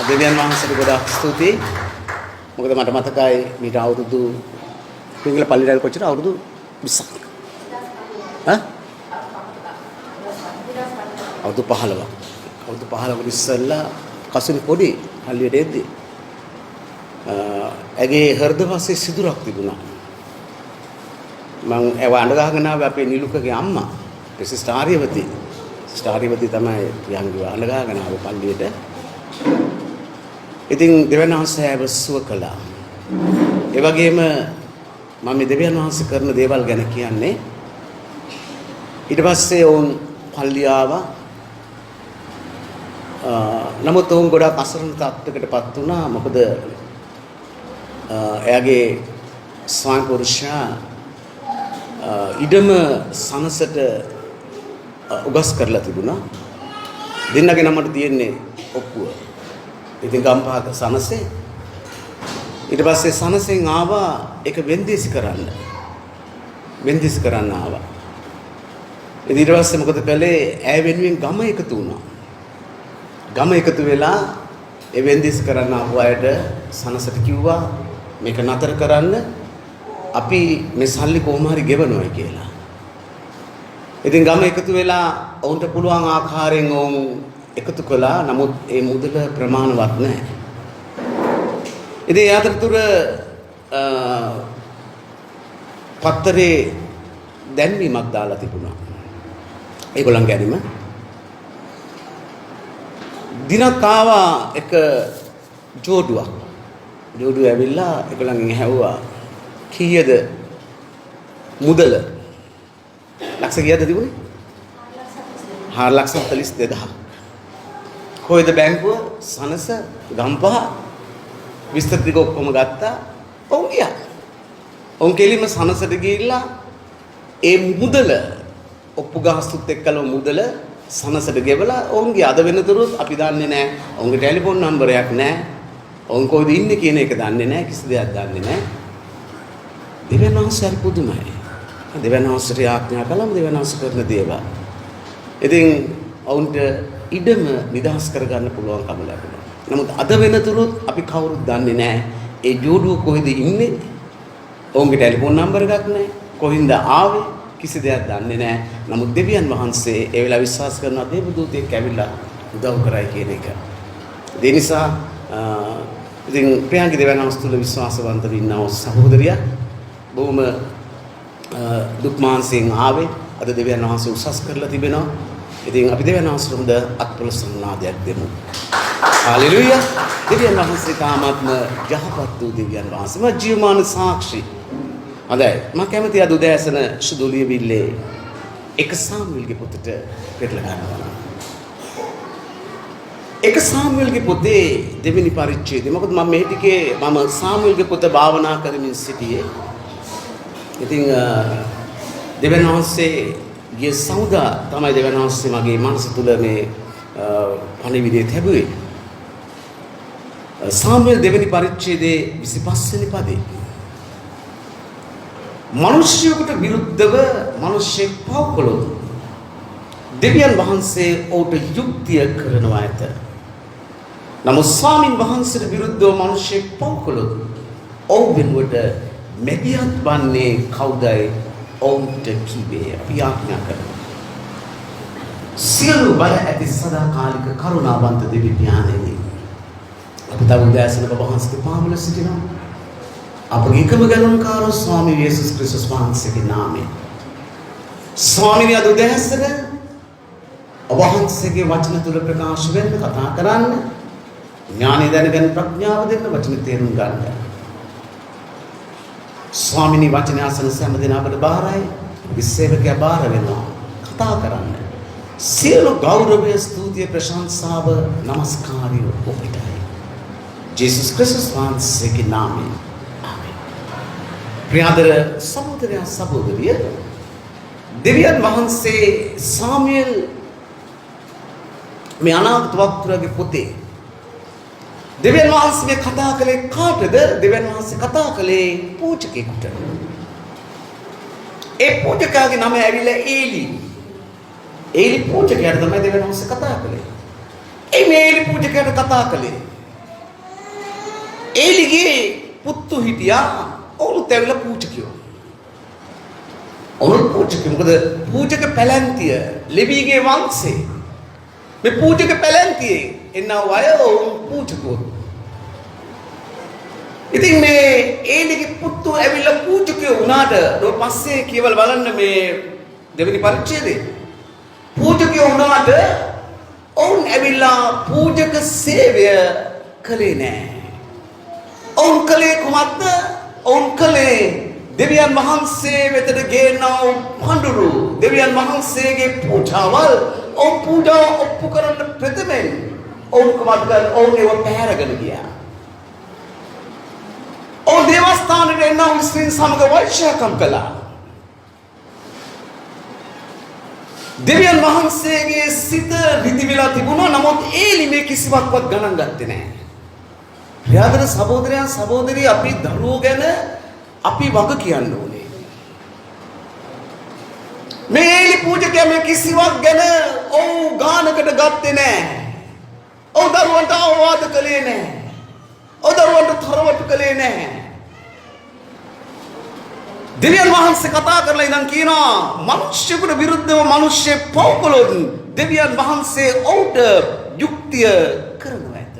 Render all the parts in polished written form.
දෙවියන් වහන්සේට ගොඩාක් ස්තුතියි. මොකද මට මතකයි මීට අවුරුදු පිංගල පල්ලිරල් කොච්චර අවුරුදු 20ක්. අවුරුදු 15ක්. අවුරුදු 15කට ඉස්සෙල්ලා කසුනි පොඩි පල්ලියට එද්දී ඇගේ හෘද පස්සේ සිදුරක් තිබුණා. මම ඒව අඬ ගහගෙන ආවේ අපේ නිලුකගේ අම්මා. සිස්ටර් ආර්යවති. සිස්ටර් ආර්යවති තමයි යංගිව අඬ ගහගෙන ආවේ පල්ලියට. ඉතින් දෙවියන් වහන්සේ ආව සුව කළා. ඒ වගේම මම මේ දෙවියන් වහන්සේ කරන දේවල් ගැන කියන්නේ ඊට පස්සේ වුන් පල්ලිය ආවා. නමුත් වුන් ගොඩක් අසරණ තත්ත්වයකටපත් වුණා. මොකද එයාගේ ස්වාමි පුරුෂයා ඉඩම සනසට උගස් කරලා තිබුණා. දෙන්නගේ නමට තියෙන්නේ ඔප්පුව. ඉතින් ගම්පහක සනසේ ඊට පස්සේ සනසෙන් ආවා ඒක වෙන්දේසි කරන්න. වෙන්දේසි කරන්න ආවා. ඊට පස්සේ මොකද කළේ? ඈ වෙනුවෙන් ගම එකතු වුණා. ගම එකතු වෙලා ඒ වෙන්දේසි කරන්න ආපු අයට සනසට කිව්වා මේක නතර කරන්න. අපි මේ සල්ලි කොහොම හරි ගෙවනවා කියලා. ඉතින් ගම එකතු වෙලා ඔවුන්ට පුළුවන් ආකාරයෙන් ඔවුන් එකතු කළා. නමුත් ඒ මුදල ප්‍රමාණවත් නැහැ. ඉතින් ඒ අතරතුර පත්තරේ දැන්වීමක් දාලා තිබුණා. ඒගොල්ලන් ගැනීම. දිනක් ආවා එක ජෝඩුවක්. ජෝඩුව ඇවිල්ලා ඒගොල්ලන්ගෙන් ඇහුවා කීයද මුදල? ලක්ෂ කීයද තිබුණේ? 4,42,000. කොයිද බැංකුව? සනස ගම්පහ විස්තර ටික ඔක්කොම ගත්තා. ඔවුන් ගියා. ඔවුන් කෙලින්ම සනසට ගිහිල්ලා ඒ මුදල ඔප්පු ගාස්තුත් එක්කලා මුදල සනසට ගෙවලා ඔවුන් ගියා. අද වෙනතුරුත් අපි දන්නේ නැහැ. ඔවුන්ගේ ටෙලිෆෝන් නම්බරයක් නැහැ. ඔවුන් කොහෙද ඉන්නේ කියන එක දන්නේ නැහැ. කිසි දෙයක් දන්නේ නැහැ. දෙවියන් වහන්සේ හරි පුදුමයි. දෙවියන් වහන්සේට ආඥා කළාම දෙවියන් වහන්සේ කරන දේවල්. ඉතින් ඔවුන්ට ඉඩම නිදහස් කරගන්න පුළුවන්කම ලැබුණා. නමුත් අද වෙනතුරුත් අපි කවුරුත් දන්නේ නැහැ ඒ ජෝඩුව කොහෙද ඉන්නේ. ඔවුන්ගේ ටෙලිෆෝන් නම්බර් එකක් නැහැ. කොහින්ද ආවේ කිසි දෙයක් දන්නේ නැහැ. නමුත් දෙවියන් වහන්සේ ඒ වෙලාව විශ්වාස කරනවා දේවදූතයෙක් ඇවිල්ලා උදව් කරයි කියන එක. ඒ නිසා ඉතින් ප්‍රියංගි දෙවියන් වහන්සේ තුල විශ්වාසවන්තව ඉන්නව සහෝදරිය බොහොම දුක් මානසින් ආවේ. අද දෙවියන් වහන්සේ උසස් කරලා තිබෙනවා. ඉතින් අපි දෙවියන් වහන්සේට හොඳ අත්පොළ සම්මාදයක් දෙමු. හාලෙලූයා. දෙවියන් වහන්සේ තාමත්ම යහපත් වූ දෙවියන් වහන්සේ. මා ජීවමාන සාක්ෂි. හොඳයි. මම කැමති අද උදෑසන සුදුලිය විල්ලේ එක සාමුවෙල්ගේ පොතට පෙරලා ගන්නවා. එක සාමුවෙල්ගේ පොතේ දෙවෙනි පරිච්ඡේදය. මොකද මම මේ ටිකේ මම සාමුවෙල්ගේ පොත භාවනා කරමින් සිටියේ. ඉතින් දෙවියන් වහන්සේ ගිය සවුදා තමයි දෙවියන් වහන්සේ මගේ මනස තුල මේ පණිවිඩය තිබුවේ. සාමුවෙල් දෙවෙනි පරිච්ඡේදයේ 25 වෙනි පදේ. මිනිසෙකුට විරුද්ධව මිනිසෙක් පව් කළොත් දෙවියන් වහන්සේ ඔහුට යුක්තිය කරනවා ඇත. නමුත් ස්වාමින් වහන්සේට විරුද්ධව මිනිසෙක් පව් කළොත් ඔහු වෙනුවට මෙදියත් වන්නේ කවුදයි? ඔවුන්ට කිවේ අපි ආඥා කරනවා. සියලු බල ඇති සදාකාලික කරුණාවන්ත දෙවි ඥානෙනි. අපි තව උදෑසන ඔබ වහන්සේගේ පාමුල සිටිනවා. අපගේ එකම ගණන්කාරෝ ස්වාමී යේසුස් ක්‍රිස්තුස් වහන්සේගේ නාමයෙන්. ස්වාමීනි අද උදෑසන ඔබ වහන්සේගේ වචන තුල ප්‍රකාශ වෙන්න කතා කරන්න. ඥානෙ දැනගෙන ප්‍රඥාව දෙන්න වචන තේරුම් ගන්න. ස්වාමිනී වචන ආසන සෑම දිනකට බාරයි. විසේවකයා බාර වෙනවා කතා කරන්න. සියලු ගෞරවය ස්තුතිය ප්‍රශංසාව නමස්කාරය ඔබටයි. ජේසුස් ක්‍රිස්තුස් වහන්සේගේ නාමයෙන්. ආමෙන්. ප්‍රියාදර සහෝදරයා සහෝදරිය දෙවියන් වහන්සේ සාමුවෙල් මේ අනාගත වක්තෘගේ පොතේ දෙවියන් වහන්සේ මේ කතා කළේ කාටද? දෙවියන් වහන්සේ කතා කළේ පූජකයෙකුට. ඒ පූජකයාගේ නම ඇවිල්ලා ඒලි. ඒලි පූජකයාට තමයි දෙවියන් වහන්සේ කතා කළේ. ඒ මේ ඒලි පූජකයාට කතා කළේ ඒලිගේ පුත්තු හිටියා ඔවුනුත් ඇවිල්ලා පූජකයෝ. ඔවුනුත් පූජකයෝ. මොකද පූජක පැලැන්තිය ලෙවීගේ වංශේ. මේ පූජක පැලැන්තියේ එන්නව අය ඔවුන් පූජකයෝ. ඉතින් මේ ඒලිගේ පුත්තු ඇවිල්ලා පූජකයෝ වුණාට ඊට පස්සේ කියවල බලන්න මේ දෙවෙනි පරිච්ඡේදේ. පූජකයෝ වුණාට ඔවුන් ඇවිල්ලා පූජක සේවය කළේ නැහැ. ඔවුන් කළේ කුමක්ද? ඔවුන් කළේ දෙවියන් වහන්සේ වෙතට ගේනව පඬුරු දෙවියන් වහන්සේගේ පූජාවල් ඔවුන් පූජා ඔප්පු කරන්න ප්‍රථමයෙන් ඔවුන් කුමක්ද? ඔවුන් ඒව පැහැරගෙන ගියා. ඔවුන් දේවස්ථානයට එන්නව ස්ත්‍රීන් සමග වෛශ්‍යකම් කළා. දෙවියන් වහන්සේගේ සිත රිදි වෙලා තිබුණා. නමුත් ඒලි මේ කිසිවක්වත් ගණන් ගත්තේ නැහැ. ප්‍රියදර සහෝදරයන් සහෝදරී අපි දරුවෝ ගැන අපි වග කියන්න ඕනේ. මේ ඒලි පූජකයා මේ කිසිවක් ගැන ඔව් ගානකට ගත්තේ නැහැ. ඔව් දරුවන්ට අවවාද කළේ නැහැ. ඔව් දරුවන්ට තරවටු කළේ නැහැ. දෙවියන් වහන්සේ කතා කරලා ඉඳන් කියනවා මිනිස්සුන්ට විරුද්ධව මිනිස්සු පව් කළොත් දෙවියන් වහන්සේ ඔවුන්ට යුක්තිය කරනවා ඇත.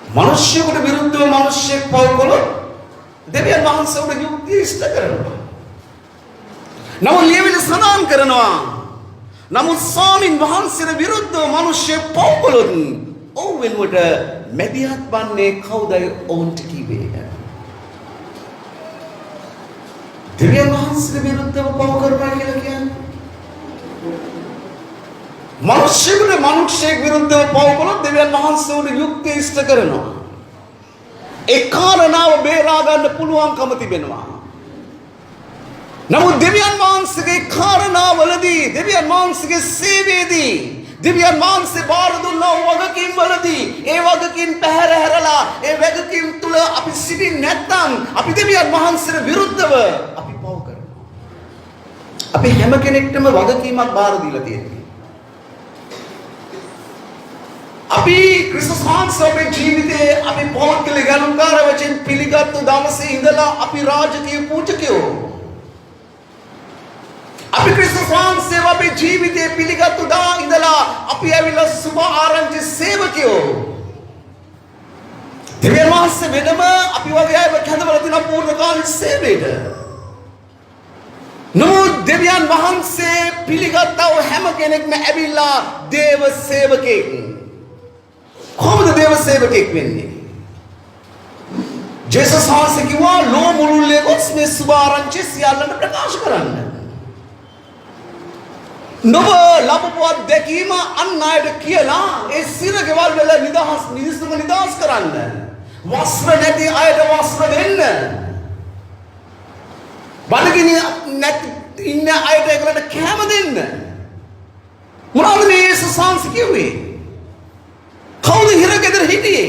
මිනිස්සුන්ට විරුද්ධව මිනිස්සු පව් කළොත් දෙවියන් වහන්සේ ඔවුන්ට යුක්තිය ඉෂ්ට කරනවා. නමුත් ලියවිලි සඳහන් කරනවා නමුත් ස්වාමින් වහන්සේට විරුද්ධව මිනිස්සු පව් කළොත් ඔවුන් වෙනුවට මැදිහත් වන්නේ කවුදයි ඔවුන්ට කිව්වේ. දෙවියන් වහන්සේට විරුද්ධව පව කරනවා කියලා කියන්නේ මිනිස්සුන්ට විරුද්ධව පව කළොත් දෙවියන් වහන්සේ උඩ යුක්තිය ඉෂ්ට කරනවා. ඒ කාරණාව බේරා ගන්න පුළුවන්කම තිබෙනවා. නමුත් දෙවියන් වහන්සේගේ කාරණාවලදී දෙවියන් වහන්සේගේ සේවයේදී දෙවියන් වහන්සේ බාර දුන්නා වගකීම් වලදී ඒ වගකීම් පැහැර හැරලා ඒ වගකීම් තුල අපි සිටින්නේ නැත්නම් අපි දෙවියන් වහන්සේට විරුද්ධව අපි පව කරනවා. අපි හැම කෙනෙක්ටම වගකීමක් බාර දීලා තියෙනවා. අපි ක්‍රිස්තුස් වහන්සේගේ ජීවිතයේ අපි පෞද්ගලික ගනුකාර වශයෙන් පිළිගත්තු දවසේ ඉඳලා අපි රාජකීය පූජකයෝ. අපි ක්‍රිස්තුස් වහන්සේව අපේ ජීවිතයේ පිළිගත්තු දා ඉඳලා අපි ඇවිල්ලා සුභ ආරංචි සේවකයෝ. දෙවියන් වහන්සේ වෙනම අපි වගේ අයව කැඳවලා තියෙන පූර්ණකාලීන සේවයට. නමුත් දෙවියන් වහන්සේ පිළිගත්තව හැම කෙනෙක්ම ඇවිල්ලා දේව සේවකෙක්. කොහොමද දේව සේවකෙක් වෙන්නේ? ජේසුස් වහන්සේ කිව්වා ලෝ මුළුල්ලේ ගොස් මේ සුභ ආරංචි සියල්ලම ප්‍රකාශ කරන්න. නොව ලබපු අත්දැකීම අන් අයට කියලා ඒ සිරගෙවල් වල නිදහස් කරන්න. වස්ත්‍ර නැති අයට වස්ත්‍ර දෙන්න. බඩගිනි නැති ඉන්න අයට ඒකට කැම දෙන්න. මොනවද මේ යේසුස් වහන්සේ කිව්වේ? කවුද හිරගෙදර හිටියේ?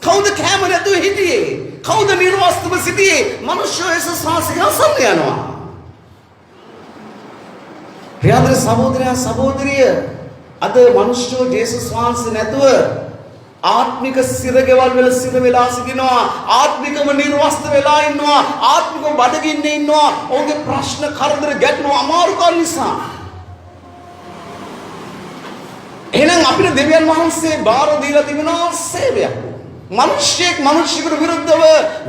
කවුද කැම නැතුව හිටියේ? කවුද නිර්වස්ත්‍රව සිටියේ? මිනිස්සු යේසුස් වහන්සේගේ අසන්න යනවා. ප්‍රියදර සහෝදරයා සහෝදරිය අද මිනිස්සු ජේසුස් වහන්සේ නැතුව ආත්මික සිරගෙවල් වල සිර වෙලා සිටිනවා. ආත්මිකව නිර්වස්ත්‍ර වෙලා ඉන්නවා. ආත්මිකව බඩගින්නේ ඉන්නවා. ඔවුන්ගේ ප්‍රශ්න කරදර ගැටලු අමාරුකම් නිසා. එහෙනම් අපිට දෙවියන් වහන්සේ බාර දීලා තිබෙනවා සේවයක්. මිනිස්සුන්ට විරුද්ධව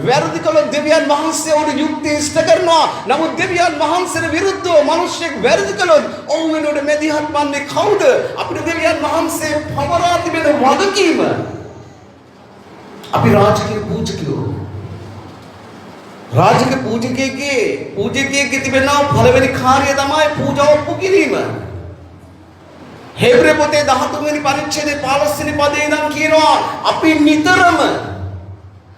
වැරදි කළ දෙවියන් වහන්සේ උඩ යුක්තිය ඉෂ්ට කරනවා. නමුත් දෙවියන් වහන්සේට විරුද්ධව මිනිස්සෙක් වැරදි කළොත් ඔවුන් වෙනුවට මැදිහත් වන්නේ කවුද? අපිට දෙවියන් වහන්සේ පවරා තිබෙන වගකීම. අපි රාජකීය පූජකයෝ. රාජකීය පූජකයෙක්ගේ තිබෙන පළවෙනි කාර්යය තමයි පූජාව ඔප්පු කිරීම. හෙබ්‍රේ පොතේ 13 වෙනි පරිච්ඡේදයේ 15 වෙනි පදේ ඉඳන් කියනවා අපි නිතරම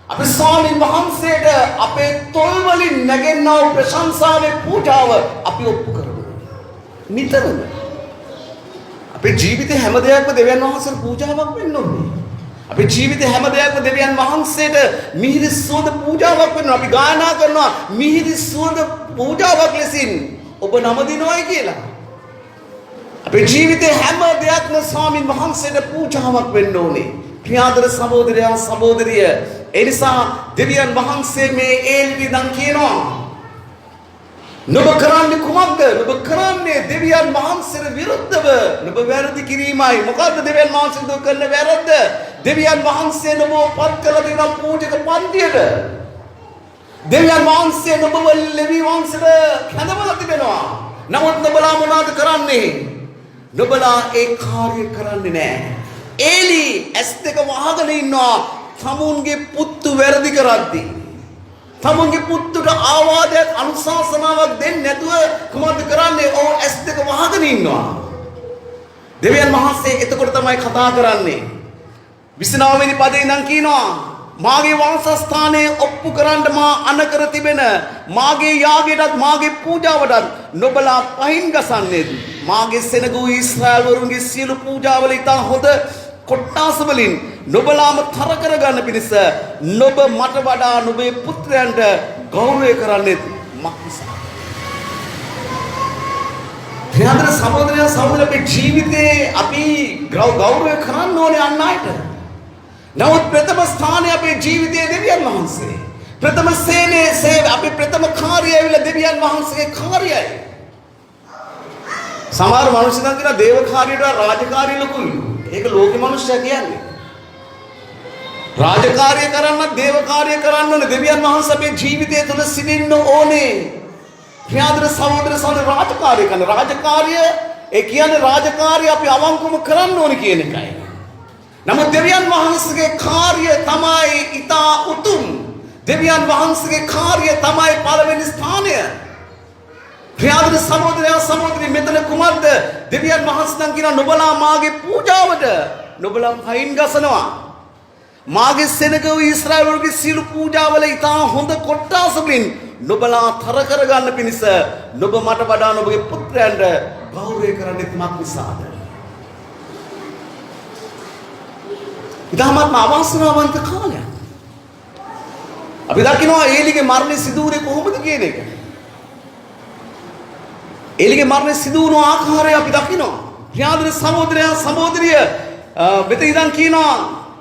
අපි ස්වාමීන් වහන්සේට අපේ තොල් වලින් නැගෙන්නා වූ ප්‍රශංසාවේ පූජාව අපි ඔප්පු කරමු. නිතරම අපේ ජීවිතේ හැම දෙයක්ම දෙවියන් වහන්සේට පූජාවක් වෙන්න ඕනේ. අපේ ජීවිතේ හැම දෙයක්ම දෙවියන් වහන්සේට මිහිරි සුවඳ පූජාවක් වෙනවා. අපි ගායනා කරනවා මිහිරි සුවඳ පූජාවක් ලෙසින් ඔබ නම දිනවයි කියලා. අපේ ජීවිතේ හැම දෙයක්ම ස්වාමින් වහන්සේට පූජාවක් වෙන්න ඕනේ. ප්‍රියාදර සහෝදරයා සහෝදරිය ඒ නිසා දෙවියන් වහන්සේ මේ ඒල්වි දන් කියනවා නුඹ කරන්නේ කුමක්ද? නුඹ කරන්නේ දෙවියන් වහන්සේට විරුද්ධව නුඹ වැරදි කිරීමයි. මොකද්ද දෙවියන් වහන්සේ දුක කරන වැරද්ද? දෙවියන් වහන්සේ නුඹ පත් කළ දෙනා පූජක පන්තියට. දෙවියන් වහන්සේ නුඹව ලෙවි වංශයට කැඳවලා තිබෙනවා. නමුත් නුඹලා මොනවද කරන්නේ? නුඹලා ඒ කාර්ය කරන්නේ නැහැ. ඒලි ඇස් දෙක වහගෙන ඉන්නවා තමුන්ගේ පුත්තු වැරදි කරද්දී. තමුන්ගේ පුත්තුට ආවාදයක් අනුශාසනාවක් දෙන්නේ නැතුව කොහොමද කරන්නේ? ඔව් ඇස් දෙක වහගෙන ඉන්නවා. දෙවියන් වහන්සේ එතකොට තමයි කතා කරන්නේ. 29 වෙනි පදේ ඉඳන් කියනවා මාගේ වංශස්ථානයේ ඔප්පු කරන්න මා අනකර තිබෙන මාගේ යාගයටත් මාගේ පූජාවටත් නොබලා පහින් ගසන්නේ මාගේ සෙනග වූ ඊශ්‍රායල් වරුන්ගේ සියලු පූජාවල ඉතා හොඳ කොට්ටාස වලින් නොබලාම තර කරගන්න පිණිස නොබ මට වඩා නොබේ පුත්‍රයන්ට ගෞරවය කරන්නේ මක්නිසා? ප්‍රියතර සහෝදරයන් සහෝදරියගේ ජීවිතේ අපි ගෞරවය කරන්න ඕනේ අන් අයට. නමුත් ප්‍රථම ස්ථානයේ අපේ ජීවිතයේ දෙවියන් වහන්සේ. ප්‍රථම සේනේ අපි ප්‍රථම කාර්යය ඇවිල්ලා දෙවියන් වහන්සේගේ කාර්යයයි. සමහර මිනිස්සුන් කියන දේව කාර්යයට රාජකාරිය ලොකුයි. ඒක ලෝකේ මිනිස්සයා කියන්නේ. රාජකාරිය කරන්න දේව කාර්යය කරන්න ඕනේ. දෙවියන් වහන්සේ අපේ ජීවිතය තුළ සිටින්න ඕනේ. ප්‍රියතර සහෝදර සහෝදරි රාජකාරිය කරන රාජකාරිය ඒ කියන්නේ රාජකාරිය අපි අවංකවම කරන්න ඕනේ කියන එකයි. නමුත් දෙවියන් වහන්සේගේ කාර්ය තමයි ඊතා උතුම්. දෙවියන් වහන්සේගේ කාර්ය තමයි පළවෙනි ස්ථානය. ප්‍රියතර සහෝදරයා සහෝදරි මෙතන කුමක්ද? දෙවියන් වහන්සේ නම් කියන නොබලා මාගේ පූජාවට නොබලා පයින් ගසනවා. මාගේ සෙනග වූ ඊශ්‍රායල් වරුන්ගේ සියලු පූජාවල ඊතා හොඳ කොට්ටාස වලින් නොබලා තර කරගන්න පිණිස නොබ මට වඩා නොබගේ පුත්‍රයන්ට ගෞරවය කරන්නෙත් මක් නිසාද? ඉතාමත්ම අවාසනාවන්ත කාලයක්. අපි දකිනවා ඒලිගේ මරණය සිදු වුණේ කොහොමද කියන එක. ඒලිගේ මරණය සිදු වුණු ආකාරය අපි දකිනවා. ප්‍රියතර සහෝදරයා සහෝදරිය මෙතන ඉඳන් කියනවා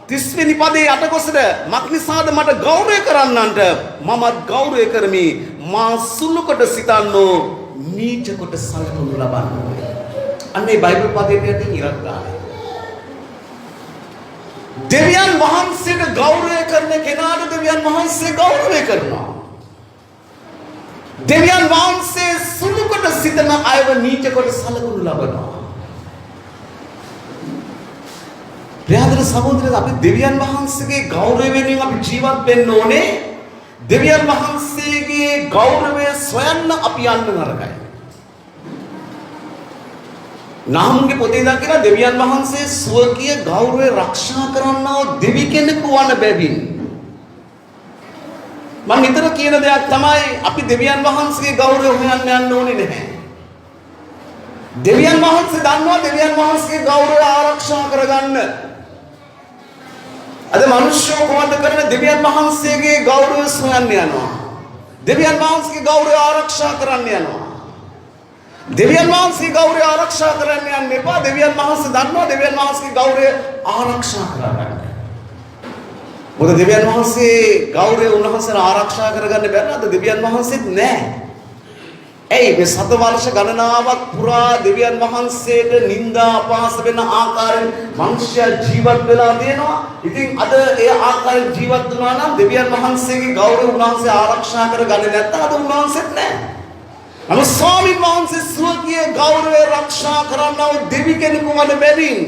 30 වෙනි පදේ අටකොසට මක්නිසාද මට ගෞරවය කරන්නන්ට මමත් ගෞරවය කරමි. මා සුළු කොට සිතන්නෝ නීච කොට සලකනු ලබන්නේ. අන්නේ බයිබල් පදයට යටින් ඉරක් ගානේ. දෙවියන් වහන්සේට ගෞරවය කරන කෙනාට දෙවියන් වහන්සේ ගෞරවය කරනවා. දෙවියන් වහන්සේ සුළු කොට සිතන අයව නීච කොට සලකනු ලබනවා. ප්‍රියතර සහෝදරයෝ අපි දෙවියන් වහන්සේගේ ගෞරවය වෙනුවෙන් අපි ජීවත් වෙන්න ඕනේ. දෙවියන් වහන්සේගේ ගෞරවය සොයන්න අපි යන්න නරකයි. නාමුගේ පොතේ දකින දෙවියන් වහන්සේ ස්වකීය ගෞරවය ආරක්ෂා කරන්නව දෙවි කෙනෙකු වන බැවින් මම නිතර කියන දෙයක් තමයි අපි දෙවියන් වහන්සේගේ ගෞරවය හොයන්න යන්න ඕනේ නැහැ. දෙවියන් වහන්සේ දන්නවා දෙවියන් වහන්සේගේ ගෞරවය ආරක්ෂා කරගන්න. අද මිනිස්සු කොහොමද කරන්නේ? දෙවියන් වහන්සේගේ ගෞරවය සොයන්න යනවා. දෙවියන් වහන්සේගේ ගෞරවය ආරක්ෂා කරන්න යනවා. දෙවියන් වහන්සේගේ ගෞරවය ආරක්ෂා කරන්න යන්න එපා. දෙවියන් වහන්සේ දන්නවා දෙවියන් වහන්සේගේ ගෞරවය ආරක්ෂා කරගන්න. මොකද දෙවියන් වහන්සේ ගෞරවය උන්වහන්සේලා ආරක්ෂා කරගන්න බැරි නේද? දෙවියන් වහන්සේත් නැහැ. ඇයි මේ සත වර්ෂ ගණනාවක් පුරා දෙවියන් වහන්සේට නිନ୍ଦා අපහාස වෙන ආකාරයෙන් මිනිස්සු ජීවත් වෙලා තියෙනවා. ඉතින් අද ඒ ආකාරයෙන් ජීවත් වුණා නම් දෙවියන් වහන්සේගේ ගෞරවය උන්වහන්සේ ආරක්ෂා කරගන්නේ නැත්නම් අද උන්වහන්සේත් නැහැ. නමුත් ස්වාමීන් වහන්සේ ස්වකීය ගෞරවය ආරක්ෂා කරන්නව දෙවි කෙනෙකු වන බැවින්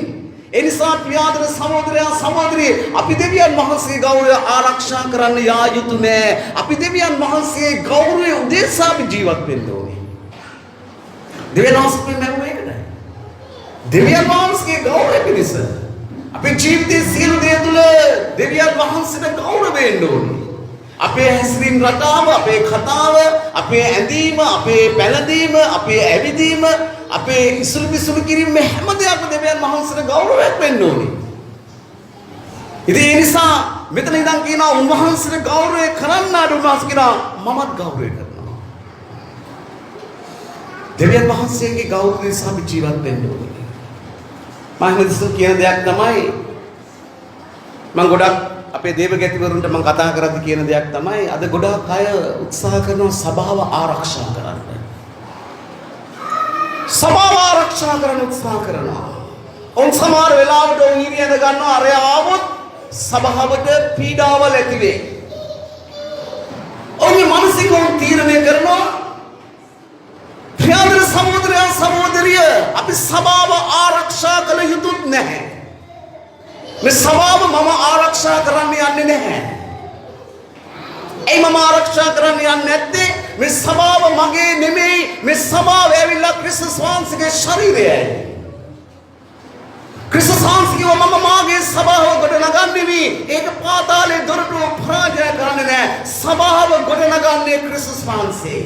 ඒ නිසා ප්‍රියතර සහෝදරයා සහෝදරිය අපි දෙවියන් වහන්සේගේ ගෞරවය ආරක්ෂා කරන්න යා යුතු නෑ. අපි දෙවියන් වහන්සේගේ ගෞරවය උදෙසා අපි ජීවත් වෙන්න ඕනේ. දෙවියන් වහන්සේ නෙමෙයි. දෙවියන් වහන්සේගේ ගෞරවය පිණිස අපේ ජීවිතයේ සියලු දේ තුළ දෙවියන් වහන්සේට ගෞරවය වෙන්න ඕනේ. අපේ හැසිරීම රටාව, අපේ කතාව, අපේ ඇඳීම, අපේ පැළඳීම, අපේ ඇවිදීම, අපේ ඉසුළු පිසුළු කිරීම හැම දෙයක්ම දෙවියන් වහන්සේට ගෞරවයක් වෙන්න ඕනේ. ඉතින් ඒ නිසා මෙතන ඉඳන් කියනවා උන්වහන්සේට ගෞරවය කරන්නාට උන්වහන්සේ කියනවා මමත් ගෞරවය කරනවා. දෙවියන් වහන්සේගේ ගෞරවය නිසා අපි ජීවත් වෙන්න ඕනේ. මම හිතන්නේ කියන දෙයක් තමයි මම ගොඩක් අපේ දේවගැතිවරුන්ට මම කතා කරද්දී කියන දෙයක් තමයි අද ගොඩක් අය උත්සාහ කරනවා සභාව ආරක්ෂා කරන්න. සභාව ආරක්ෂා කරන්න උත්සාහ කරනවා. ඔවුන් සමහර වෙලාවට ඔවුන් ඉරියඳ ගන්නවා අර ආවොත් සභාවට පීඩාවල් ඇති වේ. ඔවුන්ගේ මනසින් ඔවුන් තීරණය කරනවා ප්‍රියතර සහෝදරයා සහෝදරිය අපි සභාව ආරක්ෂා කළ යුතුත් නැහැ. මේ සභාව මම ආරක්ෂා කරන්න යන්නේ නැහැ. ඒ මම ආරක්ෂා කරන්න යන්නේ නැත්තේ මේ සභාව මගේ නෙමෙයි මේ සභාව ඇවිල්ලා ක්‍රිස්තුස් වහන්සේගේ ශරීරයයි. ක්‍රිස්තුස් වහන්සේව මම මාගේ සභාව ගොඩනගන්නේ ඒක පාතාලේ දොරටුව පරාජය කරන්නේ නැහැ. සභාව ගොඩනගන්නේ ක්‍රිස්තුස් වහන්සේ.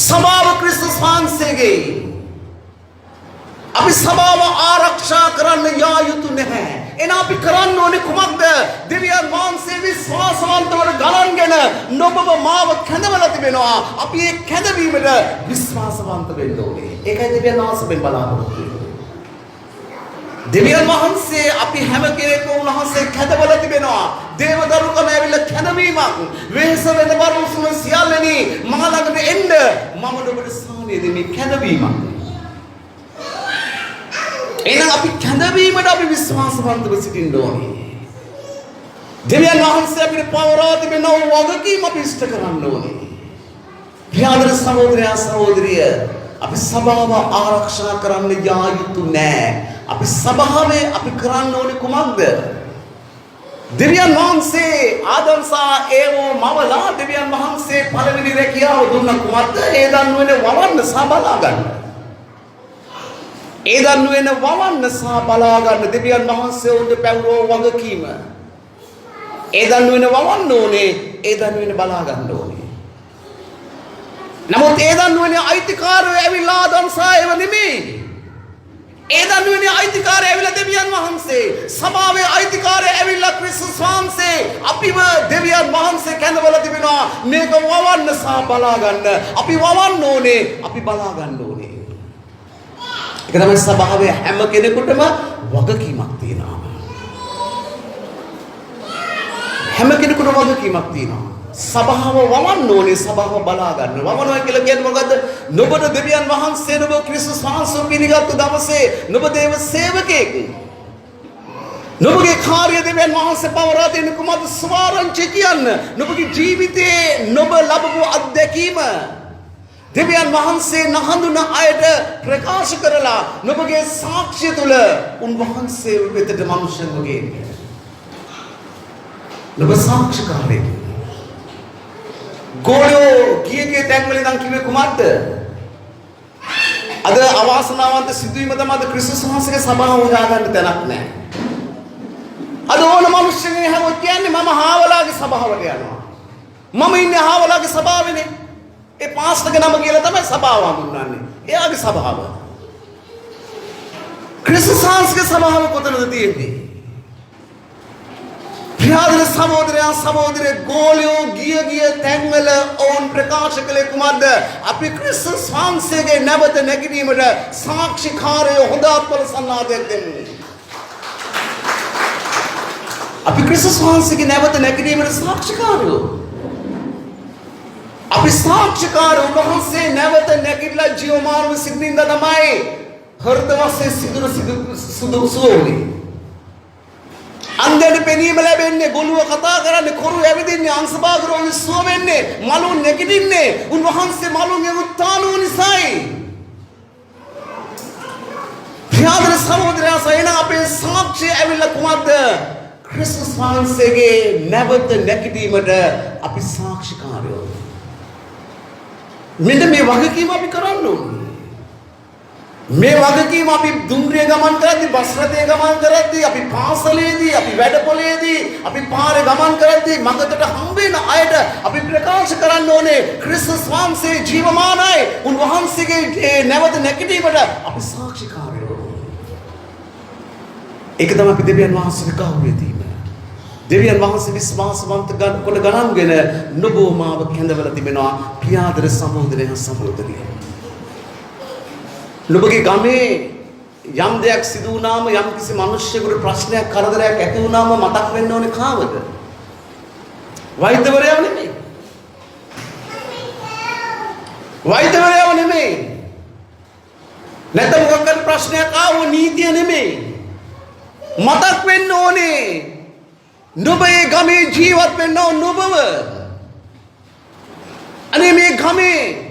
සභාව ක්‍රිස්තුස් වහන්සේගේ. අපි සභාව ආරක්ෂා කරන්න යා යුතු නැහැ. එන අපි කරන්න ඕනේ කුමක්ද? දෙවියන් වහන්සේ විශ්වාසවන්තව ගණන්ගෙන නොබව මාව කැඳවලා තිබෙනවා. අපි ඒ කැඳවීමට විශ්වාසවන්ත වෙන්න ඕනේ. ඒකයි දෙවියන් වහන්සේෙන් බලාපොරොත්තු වෙන්නේ. දෙවියන් වහන්සේ අපි හැම කෙනෙක්ම උන්වහන්සේ කැඳවලා තිබෙනවා. දේවදරුකම ඇවිල්ලා කැඳවීමක්. වෙහස වෙන බරුසුම සියල්ලනි මා ළඟට එන්න මම ඔබට සානිය දෙන්නේ කැඳවීමක්. එහෙනම් අපි කැඳවීමට අපි විශ්වාසවන්තව සිටින්න ඕනේ. දෙවියන් වහන්සේ අපිට පවරා තිබෙන වගකීම අපි ඉෂ්ට කරන්න ඕනේ. ප්‍රියතර සහෝදරයා සහෝදරිය අපි සභාව ආරක්ෂා කරන්න යා යුතු නෑ. අපි සභාවේ අපි කරන්න ඕනේ කුමක්ද? දෙවියන් වහන්සේ ආදම් සහ ඒවෝ මවලා දෙවියන් වහන්සේ පළවෙනි රැකියාව දුන්න කුමක්ද? ඒ දන්නුවේ වවන්න සහ බලා ගන්න. ඒ දන්නුවෙන වවන්න සහ බලා ගන්න දෙවියන් වහන්සේ උන්ට පැවරෝ වගකීම. ඒ දන්නුවෙන වවන්න ඕනේ, ඒ දන්නුවෙන බලා ගන්න ඕනේ. නමුත් ඒ දන්නුවෙන අයිතිකාරයෝ ඇවිල්ලා ආදම් සහ ඒව නෙමෙයි. ඒ දන්නුවෙන අයිතිකාරය ඇවිල්ලා දෙවියන් වහන්සේ. සභාවේ අයිතිකාරය ඇවිල්ලා ක්‍රිස්තුස් වහන්සේ. අපිව දෙවියන් වහන්සේ කැඳවලා තිබෙනවා මේක වවන්න සහ බලා ගන්න. අපි වවන්න ඕනේ, අපි බලා ගන්න ඕනේ. ඒක තමයි සභාවේ හැම කෙනෙකුටම වගකීමක් තියෙනවා. හැම කෙනෙකුටම වගකීමක් තියෙනවා. සභාව වවන්න ඕනේ, සභාව බලා ගන්න. වවනවා කියලා කියන්නේ මොකද්ද? නුඹට දෙවියන් වහන්සේ නුඹ ක්‍රිස්තුස් වහන්සේ පිළිගත්තු දවසේ නුඹ දේව සේවකයෙක්. නුඹගේ කාර්ය දෙවියන් වහන්සේ පවරා දෙන කුමද ස්වාරංචි කියන්න. නුඹගේ ජීවිතේ නුඹ ලැබපු අත්දැකීම දෙවියන් වහන්සේ නහඳුන අයට ප්‍රකාශ කරලා නුඹගේ සාක්ෂිය තුළ උන්වහන්සේ වෙතට මනුෂ්‍යයන්ව ගේන්නේ. නුඹ සාක්ෂිකාරයෙක්. ගෝලෝ ගියේ තැන්වල ඉඳන් කිව්වේ කුමක්ද? අද අවාසනාවන්ත සිදුවීම තමයි ක්‍රිස්තුස් වහන්සේගේ සභාව හොයාගන්න තැනක් නැහැ. අද ඕන මනුෂ්‍යයෙක් හැමෝම කියන්නේ මම හාවලාගේ සභාවට යනවා. මම ඉන්නේ හාවලාගේ සභාවේනේ. ඒ පාස්ටර්ගේ නම කියලා තමයි සභාව හඳුන්වන්නේ. එයාගේ සභාව. ක්‍රිස්තුස් වහන්සේගේ සභාව කොතනද තියෙන්නේ? ප්‍රියතර සහෝදරයා සහෝදරිය ගෝලියෝ ගිය තැන්වල ඕන් ප්‍රකාශ කළේ කුමක්ද? අපි ක්‍රිස්තුස් වහන්සේගේ නැවත නැගීමට සාක්ෂිකාරයෝ හොඳ අත්වල සන්නාදයක් දෙමු. අපි ක්‍රිස්තුස් වහන්සේගේ නැවත නැගීමට සාක්ෂිකාරයෝ. අපි සාක්ෂිකාරයෝ උන්වහන්සේ නැවත නැගිටලා ජීවමානව සිටින්න තමයි හෘද වශයෙන් සිදුරු සුවෝනේ. අන්දෙන් පෙනීම ලැබෙන්නේ, ගොළුව කතා කරන්නේ, කොරු ඇවිදින්නේ, අංශභාගරෝග සුව වෙන්නේ, මලුන් නැගිටින්නේ උන්වහන්සේ මලුන්ගේ උත්ථාන වූ නිසායි. ප්‍රියතර සහෝදරයා සයන අපේ සාක්ෂිය ඇවිල්ලා කුමක්ද? ක්‍රිස්තුස් වහන්සේගේ නැවත නැගිටීමට අපි සාක්ෂිකාරයෝ. මෙන්න මේ වගකීම අපි කරන්න ඕනේ. මේ වගකීම අපි දුම්රිය ගමන් කරද්දී, බස් රථයේ ගමන් කරද්දී, අපි පාසලේදී, අපි වැඩපොලේදී, අපි පාරේ ගමන් කරද්දී මඟකට හම්බ වෙන අයට අපි ප්‍රකාශ කරන්න ඕනේ ක්‍රිස්තුස් වහන්සේ ජීවමානයි. උන්වහන්සේගේ නැවත නැගිටීමට අපි සාක්ෂිකාරයෝ. ඒක තමයි අපි දෙවියන් වහන්සේගේ කවුරුදීම. දෙවියන් වහන්සේ විශ්වාසවන්ත කොට ගණන්ගෙන නුඹව මාව කැඳවලා තිබෙනවා. ප්‍රියතර සහෝදරයන් සහෝදරිය. නුඹගේ ගමේ යම් දෙයක් සිදු වුණාම යම් කිසි මිනිස්සෙකුට ප්‍රශ්නයක් කරදරයක් ඇති වුණාම මතක් වෙන්න ඕනේ කාවද? වෛද්‍යවරයව නෙමෙයි. වෛද්‍යවරයව නෙමෙයි. නැත්නම් මොකක්ද ප්‍රශ්නයක් ආව නීතිය නෙමෙයි. මතක් වෙන්න ඕනේ නුඹ ඒ ගමේ ජීවත් වෙන්න නුඹව. අනේ මේ ගමේ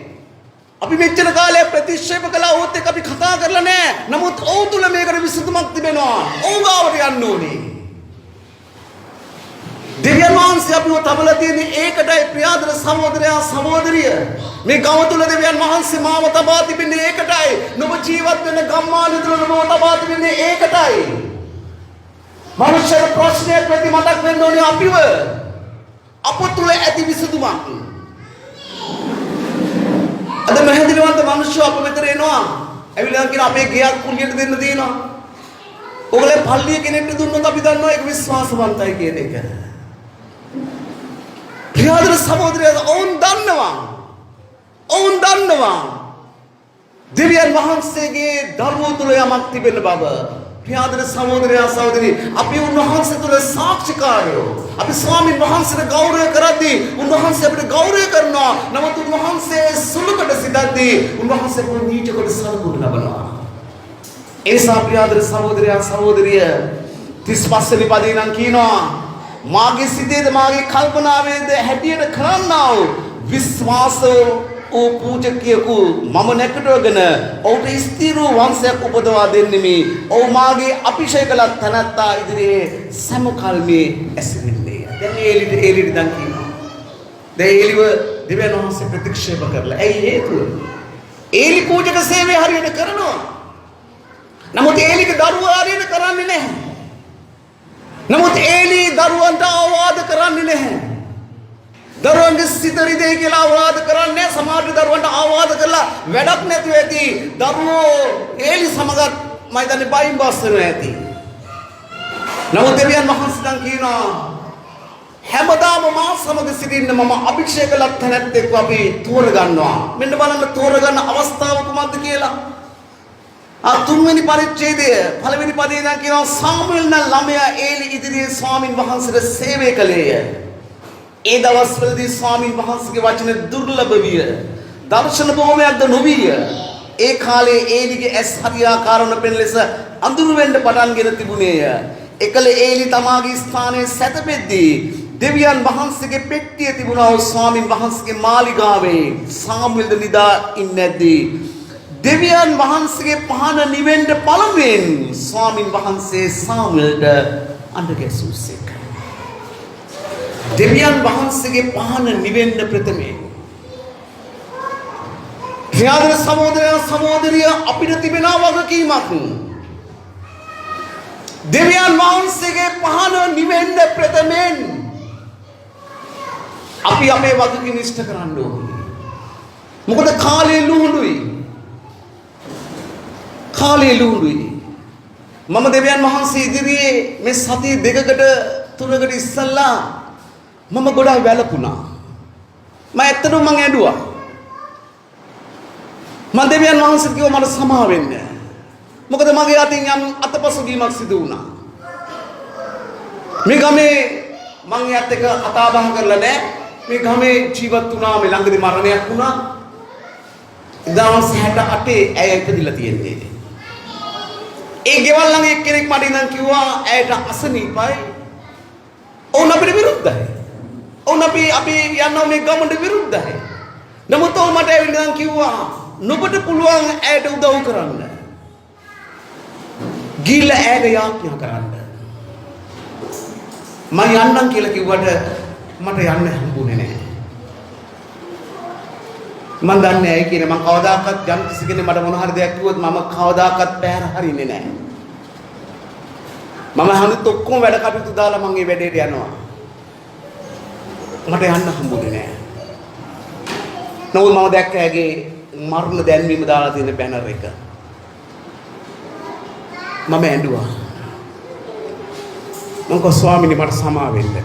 අපි මෙච්චර කාලයක් ප්‍රතික්ෂේප කළා ඕත් එක්ක අපි කතා කරලා නැහැ. නමුත් ඔව් තුල මේකට විසඳුමක් තිබෙනවා. ඔව් ගාවට යන්න ඕනේ. දෙවියන් වහන්සේ අපිව තබලා තියෙන්නේ ඒකටයි ප්‍රියාදර සහෝදරයා සහෝදරිය. මේ ගම තුල දෙවියන් වහන්සේ මාව තබා තිබෙන්නේ ඒකටයි. නුඹ ජීවත් වෙන ගම්මාන තුල නුඹව තබා තිබෙන්නේ ඒකටයි. මනුෂ්‍ය ප්‍රශ්නයක් වෙති මතක් වෙන්න ඕනේ අපිව. අප තුල ඇති විසඳුමක්. අද මහදිනවන්ත මිනිස්සු අප මෙතන එනවා. ඇවිල්ලා කියන අපේ ගෙයක් කුලියට දෙන්න තියෙනවා. ඔයගොල්ලෝ පල්ලිය කෙනෙක්ට දුන්නොත් අපි දන්නවා ඒක විශ්වාසවන්තයි කියන එක. ප්‍රියාදර සහෝදරයෝ ඔවුන් දන්නවා. දෙවියන් වහන්සේගේ දරුවෝ තුල යමක් තිබෙන බව. ප්‍රියාදර සහෝදරයා සහෝදරි අපි උන්වහන්සේ තුල සාක්ෂිකාරයෝ. අපි ස්වාමීන් වහන්සේට ගෞරවය කරද්දී උන්වහන්සේ අපිට ගෞරවය කරනවා. නමුත් උන්වහන්සේ සුළුකට සිතද්දී උන්වහන්සේ අපිට නීච කොට සලකුණු ලබනවා. ඒ නිසා ප්‍රියාදර සහෝදරයා සහෝදරිය 35 වෙනි පදේ නම් කියනවා මාගේ සිතේද මාගේ කල්පනාවේද හැටියට කරන්නා වූ විශ්වාස ඕ පූජකයෙකු මම නැකටවගෙන ඔහුට ස්ථිර වංශයක් උපදවා දෙන්නෙමි. ඔහු මාගේ අභිෂේක කළ තැනැත්තා ඉදිරියේ සමකල්මේ ඇසිරෙන්නේ. දැන් ඒලිට දැන් කියනවා. දැන් ඒලිව දෙවියන් වහන්සේ ප්‍රතික්ෂේප කරලා. ඇයි හේතුව? ඒලි පූජක සේවය හරියට කරනවා. නමුත් ඒලිගේ දරුවා හරියට කරන්නේ නැහැ. නමුත් ඒලි දරුවන්ට අවවාද කරන්නේ නැහැ. දරුවන්ගේ සිත රිදෙයි කියලා අවවාද කරන්නේ සමහර දරුවන්ට අවවාද කළා වැඩක් නැතුව ඇති. දරුවෝ ඒලි සමගත් මම හිතන්නේ බයින් බස්සනවා ඇති. නමුත් දෙවියන් වහන්සේ දැන් කියනවා හැමදාම මා සමග සිටින්න මම අභිෂේක කළත් නැත්නම් අපි තෝරගන්නවා. මෙන්න බලන්න තෝරගන්න අවස්ථාව කොහොමද කියලා. තුන්වෙනි පරිච්ඡේදය පළවෙනි පදේ නම් කියනවා සාමුවෙල් නම් ළමයා ඒලි ඉදිරියේ ස්වාමින් වහන්සේට සේවය කළේය. ඒ දවස්වලදී ස්වාමින් වහන්සේගේ වචන දුර්ලභ විය. දර්ශන බොහොමයක්ද නොවිය. ඒ කාලේ ඒලිගේ ඇස් හරියාකාරව පෙන ලෙස අඳුරු වෙන්න පටන්ගෙන තිබුණේය. එකල ඒලි තමාගේ ස්ථානයේ සැතපෙද්දී දෙවියන් වහන්සේගේ පෙට්ටිය තිබුණා වූ ස්වාමින් වහන්සේගේ මාලිගාවේ සාමුවෙල්ද නිදා ඉන්නේදී දෙවියන් වහන්සේගේ පහන නිවෙන්න පළමුවෙන් ස්වාමින් වහන්සේ සාමුවෙල්ට අඬ ගැසූසේක. දෙවියන් වහන්සේගේ පහන නිවෙන්න ප්‍රථමයෙන් ප්‍රියාදර සහෝදරයා සහෝදරිය අපිට තිබෙන වගකීමක්. දෙවියන් වහන්සේගේ පහන නිවෙන්න ප්‍රථමයෙන් අපි අපේ වගකීම ඉෂ්ට කරන්න ඕනේ. මොකද කාලේ ලුහුඬුයි. මම දෙවියන් වහන්සේ ඉදිරියේ මේ සති දෙකකට තුනකට ඉස්සල්ලා මම ගොඩාක් වැළපුණා. මම ඇත්තටම මං ඇඬුවා. මම දෙවියන් වහන්සේට කිව්වා මට සමා වෙන්න. මොකද මගේ අතින් යම් අතපසුගීමක් සිදු වුණා. මේ ගමේ මං එයාත් එක්ක කතා බහ කරලා නැහැ. මේ ගමේ ජීවත් වුණා මේ ළඟදී මරණයක් වුණා. 1968 ඇය ඉපදිලා තියෙන්නේ. ඒ ගෙවල් ළඟ එක්කෙනෙක් මට ඉඳන් කිව්වා ඇයට අසනීපයි. ඔවුන් අපිට විරුද්ධයි. ඔවුන් අපි යනවා මේ ගමට විරුද්ධයි. නමුත් ඔවුන් මට ඇවිල්ලා කිව්වා නුඹට පුළුවන් ඇයට උදව් කරන්න. ගිහිල්ලා ඇයට යාඥා කරන්න. මම යන්නම් කියලා කිව්වට මට යන්න හම්බුනේ නැහැ. මම දන්නේ ඇයි කියන්නේ මම කවදාකවත් යම් කිසි කෙනෙක් මට මොන හරි දෙයක් කිව්වොත් මම කවදාකවත් පැහැර හරින්නේ නැහැ. මම හඳුත් ඔක්කොම වැඩ කටයුතු දාලා මම මේ වැඩේට යනවා. මට යන්න හම්බුනේ නැහැ. නමුත් මම දැක්ක ඇගේ මරණ දැන්වීම දාලා තියෙන බැනර් එක. මම ඇඬුවා. මම කෝ ස්වාමීනි මට සමා වෙන්න.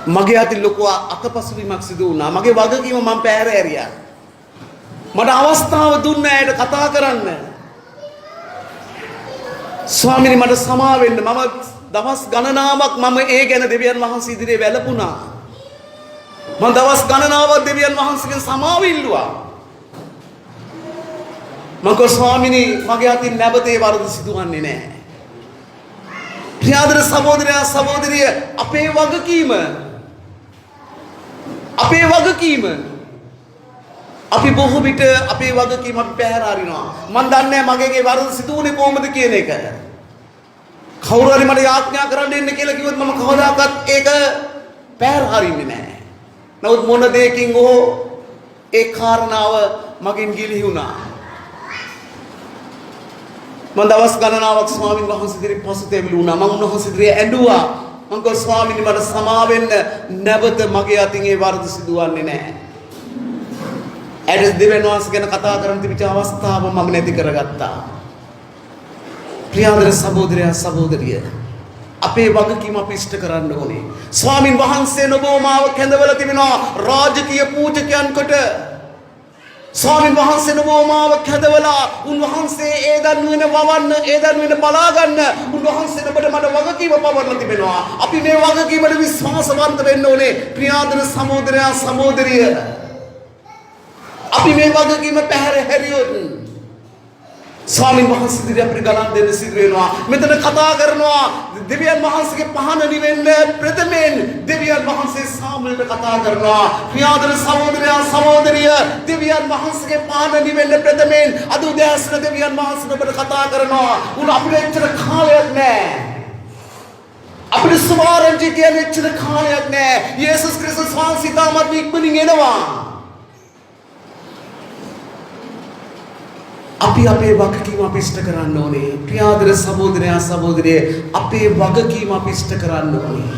මගේ අතින් ලොකු අතපසුවීමක් සිදු වුණා. මගේ වගකීම මම පැහැර ඇරියා. මට අවස්ථාව දුන්න ඇයට කතා කරන්න. ස්වාමීනි මට සමා වෙන්න. මම දවස් ගණනාවක් මම ඒ ගැන දෙවියන් වහන්සේ ඉදිරියේ වැළපුණා. මම දවස් ගණනාවක් දෙවියන් වහන්සේගෙන් සමාව ඉල්ලුවා. මම කිව්වා ස්වාමීනි මගේ අතින් නැවත ඒ වරද සිදුවන්නේ නැහැ. ප්‍රියාදර සහෝදරයා සහෝදරිය අපේ වගකීම අපි බොහෝ විට අපේ වගකීම අපි පැහැර හරිනවා. මම දන්නේ නැහැ මගේ වරද සිදුවුනේ කොහොමද කියන එක. කවුරු හරි මට යාඥා කරන්න එන්න කියලා කිව්වොත් මම කවදාකවත් ඒක පැහැර හරින්නේ නැහැ. නමුත් මොන දෙයකින් හෝ ඒ කාරණාව මගෙන් ගිලිහි වුණා. මම දවස් ගණනාවක් ස්වාමීන් වහන්සේ ඉදිරියේ පසුතැවිලි වුණා. මම උන්වහන්සේ ඉදිරියේ ඇඬුවා. මම කිව්වා ස්වාමීනි මට සමා වෙන්න. නැවත මගේ අතින් ඒ වරද සිදුවන්නේ නැහැ. ඇයි දෙවියන් වහන්සේ ගැන කතා කරන් තිබිච්ච අවස්ථාව මම නැති කරගත්තා. ප්‍රියාදර සහෝදරයා සහෝදරිය අපේ වගකීම අපි ඉෂ්ට කරන්න ඕනේ. ස්වාමින් වහන්සේ නොබෝමාව කැඳවලා තිබෙනවා රාජකීය පූජකයන් කොට. ස්වාමින් වහන්සේ නොබෝමාව කැඳවලා උන්වහන්සේ ඒ දන්වෙන වවන්න ඒ දන්වෙන බලා ගන්න උන්වහන්සේ ඔබට මට වගකීම පවරලා තිබෙනවා. අපි මේ වගකීමට විශ්වාසවන්ත වෙන්න ඕනේ. ප්‍රියාදර සහෝදරයා සහෝදරිය අපි මේ වගකීම පැහැර හැරියොත් ස්වාමීන් වහන්සේ ඉදිරියේ අපිට ගණන් දෙන්න සිදු වෙනවා. මෙතන කතා කරනවා දෙවියන් වහන්සේගේ පහන නිවෙන්න ප්‍රථමයෙන් දෙවියන් වහන්සේ සාමු엘ට කතා කරනවා. ප්‍රියාදර සහෝදරයා සහෝදරිය දෙවියන් වහන්සේගේ පහන නිවෙන්න ප්‍රථමයෙන් අද උදෑසන දෙවියන් වහන්සේ ඔබට කතා කරනවා. උන් අපිට එච්චර කාලයක් නැහැ. අපිට සුවාරංජි කියන්නේ එච්චර කාලයක් නැහැ. යේසුස් ක්‍රිස්තුස් වහන්සේ තාමත් ඉක්මනින් එනවා. අපි අපේ වගකීම අපි ඉෂ්ට කරන්න ඕනේ. ප්‍රියාදර සහෝදරයා සහෝදරිය අපේ වගකීම අපි ඉෂ්ට කරන්න ඕනේ.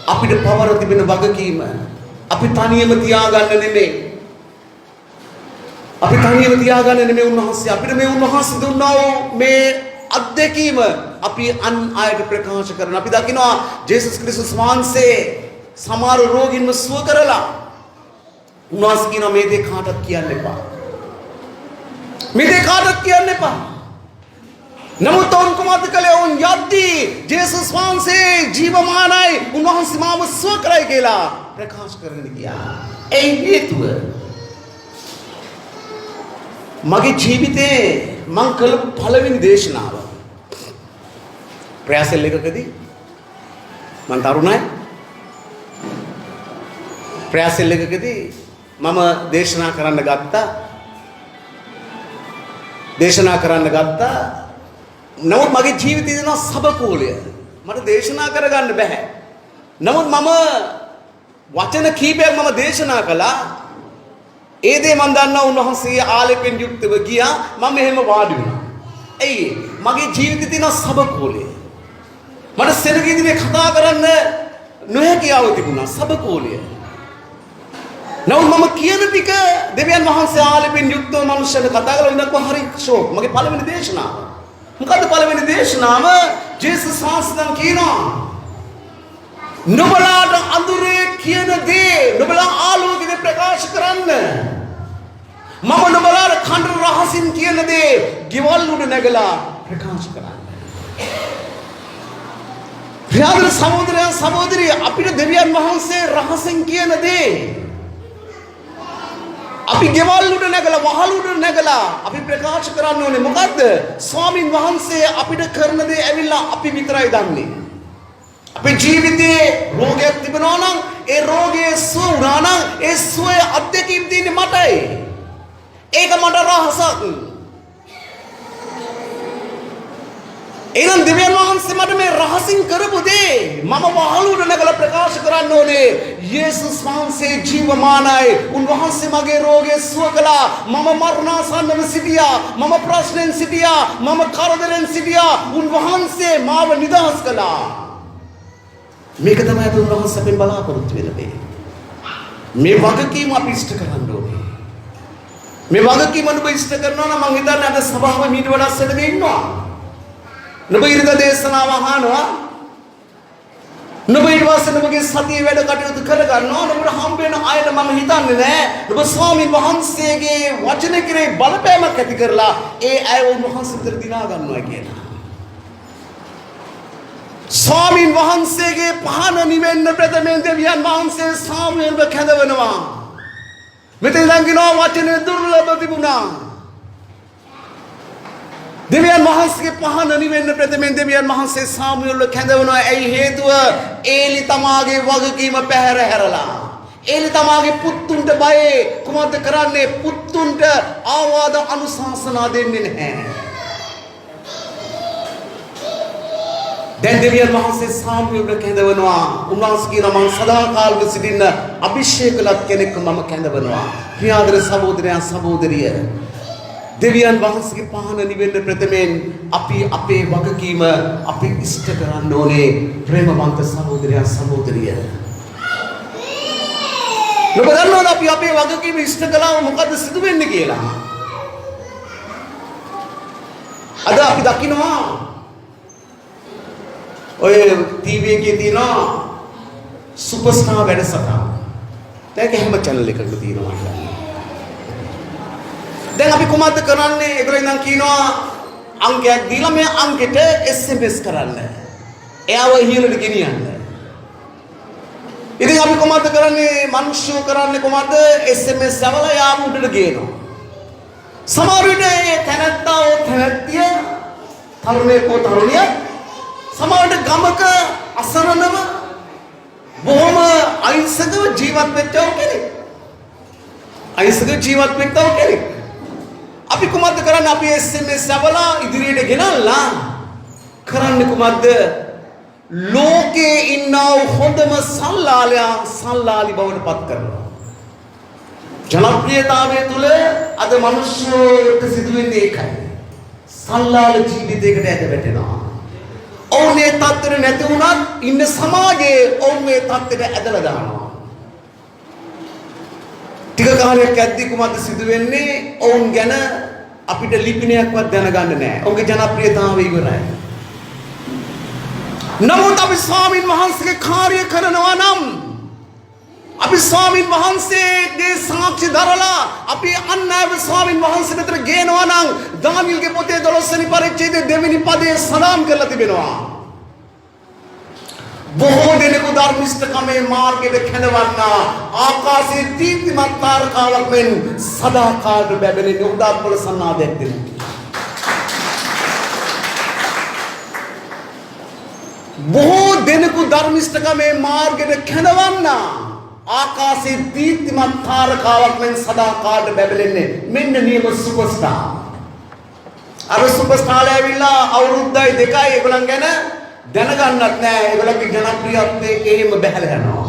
අපිට පවර තිබෙන වගකීම අපි තනියම තියාගන්න නෙමෙයි. උන්වහන්සේ අපිට මේ උන්වහන්සේ දුන්නා වූ මේ අත්දැකීම අපි අන් අයට ප්‍රකාශ කරන. අපි දකිනවා ජේසුස් ක්‍රිස්තුස් වහන්සේ සමහර රෝගීන්ව සුව කරලා උන්වහන්සේ කියනවා මේ දේ කාටවත් කියන්න එපා. කියන්න එපා. නමුත් ඔවුන් කුමක්ද කළේ? ඔවුන් යද්දී ජේසුස් වහන්සේ ජීවමානයි උන්වහන්සේ මාව සුව කරයි කියලා ප්‍රකාශ කරන්න ගියා. ඒ හේතුව මගේ ජීවිතේ මං කළ පළවෙනි දේශනාව ප්‍රයාසෙල් එකකදී මං තරුණයි. ප්‍රයාසෙල් එකකදී මම දේශනා කරන්න ගත්තා. නමුත් මගේ ජීවිතේ දෙන සබකෝලය මට දේශනා කරගන්න බෑ. නමුත් මම වචන කීපයක් මම දේශනා කළා. ඒ දේ මම දන්නා උන්වහන්සේ ආලේපෙන් යුක්තව ගියා. මම එහෙම වාඩි වුණා. ඇයි? මගේ ජීවිතේ තියෙන සබකෝලය. මට සෙනග ඉදිරියේ කතා කරන්න නොහැකියාව තිබුණා. සබකෝලය. නමුත් මම කියන ටික දෙවියන් වහන්සේ ආලේපෙන් යුක්තව මනුෂ්‍යයන්ට කතා කරලා ඉන්නකො හරි ෂෝක්. මගේ පළවෙනි දේශනාව. මොකද්ද පළවෙනි දේශනාව? ජේසුස් වහන්සේ කියනවා නුඹලාට අඳුරේ කියන දේ නුඹලා ආලෝකයෙන් ප්‍රකාශ කරන්න. මම නුඹලාට කඳු රහසින් කියන දේ ගෙවල් උඩ නැගලා ප්‍රකාශ කරන්න. ප්‍රියාදර සහෝදරයා සහෝදරිය අපිට දෙවියන් වහන්සේ රහසින් කියන දේ අපි ගෙවල් උඩ නැගලා වහල් උඩ නැගලා අපි ප්‍රකාශ කරන්න ඕනේ. මොකද්ද? ස්වාමින් වහන්සේ අපිට කරන දේ ඇවිල්ලා අපි විතරයි දන්නේ. අපේ ජීවිතේ රෝගයක් තිබෙනවා නම් ඒ රෝගයේ සුව වුණා නම් ඒ සුවේ අත්දැකීම් තියෙන්නේ මටයි. ඒක මට රහසක්. එහෙනම් දෙවියන් වහන්සේ මට මේ රහසින් කරපු දේ මම වහලුට නැගලා ප්‍රකාශ කරන්න ඕනේ. යේසුස් වහන්සේ ජීවමානයි. උන්වහන්සේ මගේ රෝගය සුව කළා. මම මරණාසන්නව සිටියා. මම ප්‍රශ්නෙන් සිටියා. මම කරදරෙන් සිටියා. උන්වහන්සේ මාව නිදහස් කළා. මේක තමයි අපි උන්වහන්සේ අපෙන් බලාපොරොත්තු වෙන දේ. මේ වගකීම අපි ඉෂ්ට කරන්න ඕනේ. මේ වගකීම ඔබ ඉෂ්ට කරනවා නම් මම හිතන්නේ අද සභාව මීට වඩා සෙනග ඉන්නවා. නුඹ ඉරිදා දේශනාව අහනවා. නුඹ ඊට පස්සේ නුඹගේ සතියේ වැඩ කටයුතු කරගන්නවා. නුඹට හම්බ වෙන අයට මම හිතන්නේ නෑ නුඹ ස්වාමීන් වහන්සේගේ වචන කෙරේ බලපෑමක් ඇති කරලා ඒ අය උන්වහන්සේ විතර දිනා ගන්නවා කියලා. ස්වාමින් වහන්සේගේ පහන නිවෙන්න ප්‍රථමයෙන් දෙවියන් වහන්සේ සාමුවෙල්ව කැඳවනවා. මෙතන ළඟිනවා වචනේ දුර්ලභ තිබුණා. දෙවියන් වහන්සේගේ පහන නිවෙන්න ප්‍රථමයෙන් දෙවියන් වහන්සේ සාමුවෙල්ව කැඳවනවා. ඇයි හේතුව? ඒලි තමාගේ වගකීම පැහැර හැරලා. ඒලි තමාගේ පුතුන්ට බයේ කුමක්ද කරන්නේ? පුතුන්ට ආවාද අනුශාසනා දෙන්නේ නැහැ. දැන් දෙවියන් වහන්සේ සාමුවෙල්ව කැඳවනවා. උන්වහන්සේ කියනවා මම සදාකාලව සිටින්න අභිෂේකලත් කෙනෙක් මම කැඳවනවා. ප්‍රියාදර සහෝදරයන් සහෝදරිය, දෙවියන් වහන්සේගේ පහන නිවෙන්න ප්‍රථමයෙන් අපි අපේ වගකීම අපි ඉෂ්ට කරන්න ඕනේ. ප්‍රේමවන්ත සහෝදරයන් සහෝදරිය, ඔබ දන්නවද අපි අපේ වගකීම ඉෂ්ට කළාම මොකද සිදු වෙන්නේ කියලා? අද අපි දකිනවා ඔය ටීවී එකේ තියෙනවා සුපර්ස්ටාර් වැඩසටහන. ඒක හැම channel එකකම තියෙනවා. දැන් අපි කොහොමද කරන්නේ? ඒගොල්ලෝ ඉඳන් කියනවා අංකයක් දීලා මේ අංකෙට SMS කරන්න. එයාව ඉහළට ගෙනියන්න. ඉතින් අපි කොහොමද කරන්නේ? මිනිස්සු කරන්නේ කොහොමද? SMS යවලා යාම උඩට ගේනවා. සමහර විට ඒ තැනත්තා ඕ තැනත්තිය තරුණයෙකෝ තරුණිය සමහරට ගමක අසරණව බොහොම අහිංසකව ජීවත් වෙච්චව කෙනෙක්. අහිංසක ජීවත් වෙච්චව කෙනෙක්. අපි කොහොමද කරන්නේ? අපි SMS යවලා ඉදිරියට ගෙනල්ලා කරන්නේ කොහොමද? ලෝකේ ඉන්නව හොඳම සල්ලාලි බවට පත් කරනවා. ජනප්‍රියතාවය තුල අද මිනිස්සුන්ට සිදුවෙන්නේ ඒකයි. සල්ලාල ජීවිතයකට ඇද වැටෙනවා. ඔවුනේ තත්ත්වෙ නැති වුණත් ඉන්න සමාජයේ ඔවුන් මේ තත්ත්වෙට ඇදලා දානවා. ටික කාලයක් යද්දී කොහොමද සිදු වෙන්නේ? ඔවුන් ගැන අපිට ලිපිනයක්වත් දැනගන්න නැහැ. ඔවුන්ගේ ජනප්‍රියතාවය ඉවරයි. නමුත් අපි ස්වාමින් වහන්සේගේ කාර්ය කරනවා නම්, අපි ස්වාමින් වහන්සේගේ සාක්ෂි දරලා අපි අන්නව ස්වාමින් වහන්සේ වෙතට ගේනවා නම් දානියල්ගේ පොතේ 12 වෙනි පරිච්ඡේදයේ 2 වෙනි පදයේ සඳහන් කරලා තිබෙනවා. බොහෝ දෙනෙකු ධර්මිෂ්ඨකමේ මාර්ගයට කැඳවන්නා ආකාශයේ දීප්තිමත් තාරකාවක් මෙන් සදාකාලට බැබලෙන උදාප්පල සන්නාදයක් දෙනවා. බොහෝ දෙනෙකු ධර්මිෂ්ඨකමේ මාර්ගයට කැඳවන්නා ආකාශයේ දීප්තිමත් තාරකාවක් මෙන් සදාකාලට බැබලෙන්නේ මෙන්න නියම සුපර්ස්ටාර්. අර සුපර්ස්ටාර්ලා ඇවිල්ලා අවුරුද්දයි දෙකයි ඒගොල්ලන් ගැන දැනගන්නත් නෑ. ඒගොල්ලන්ගේ ජනප්‍රියත්වයේ එහෙම බැහැලා යනවා.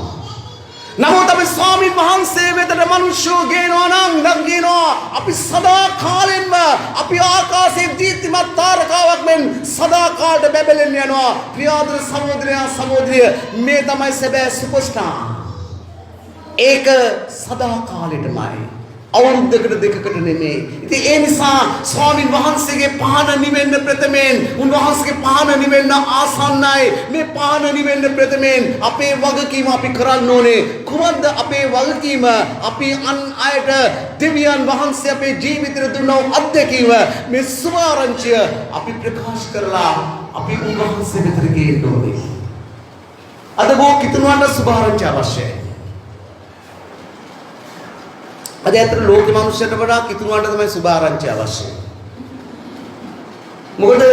නමුත් අපි ස්වාමීන් වහන්සේ වෙතට මිනිස්සු ගේනවා නම් නංගිනවා අපි සදාකාලෙන්ම අපි ආකාශයේ දීප්තිමත් තාරකාවක් මෙන් සදාකාලට බැබලෙන්න යනවා. ප්‍රියාදර සහෝදරයා සහෝදරිය, මේ තමයි සැබෑ සුපර්ස්ටාර්. ඒක සදාකාලෙටමයි, අවුරුද්දකට දෙකකට නෙමෙයි. ඉතින් ඒ නිසා ස්වාමින් වහන්සේගේ පහන නිවෙන්න ප්‍රථමයෙන්, උන්වහන්සේගේ පහන නිවෙන්න ආසන්නයි. මේ පහන නිවෙන්න ප්‍රථමයෙන් අපේ වගකීම අපි කරන්න ඕනේ. කුමක්ද අපේ වගකීම? අපි අන් අයට දෙවියන් වහන්සේ අපේ ජීවිතේට දුන්නව අත්දැකීම, මේ සුභාරංචිය අපි ප්‍රකාශ කරලා අපි උන්වහන්සේ වෙතට ගේන්න ඕනේ. අද බොහෝ කිතුණුවන්ට සුභාරංචිය අවශ්‍යයි. අද ඇත්තට ලෝකේ මිනිස්සුන්ට වඩා කිතුණුවන්ට තමයි සුභාරංචිය අවශ්‍ය. මොකද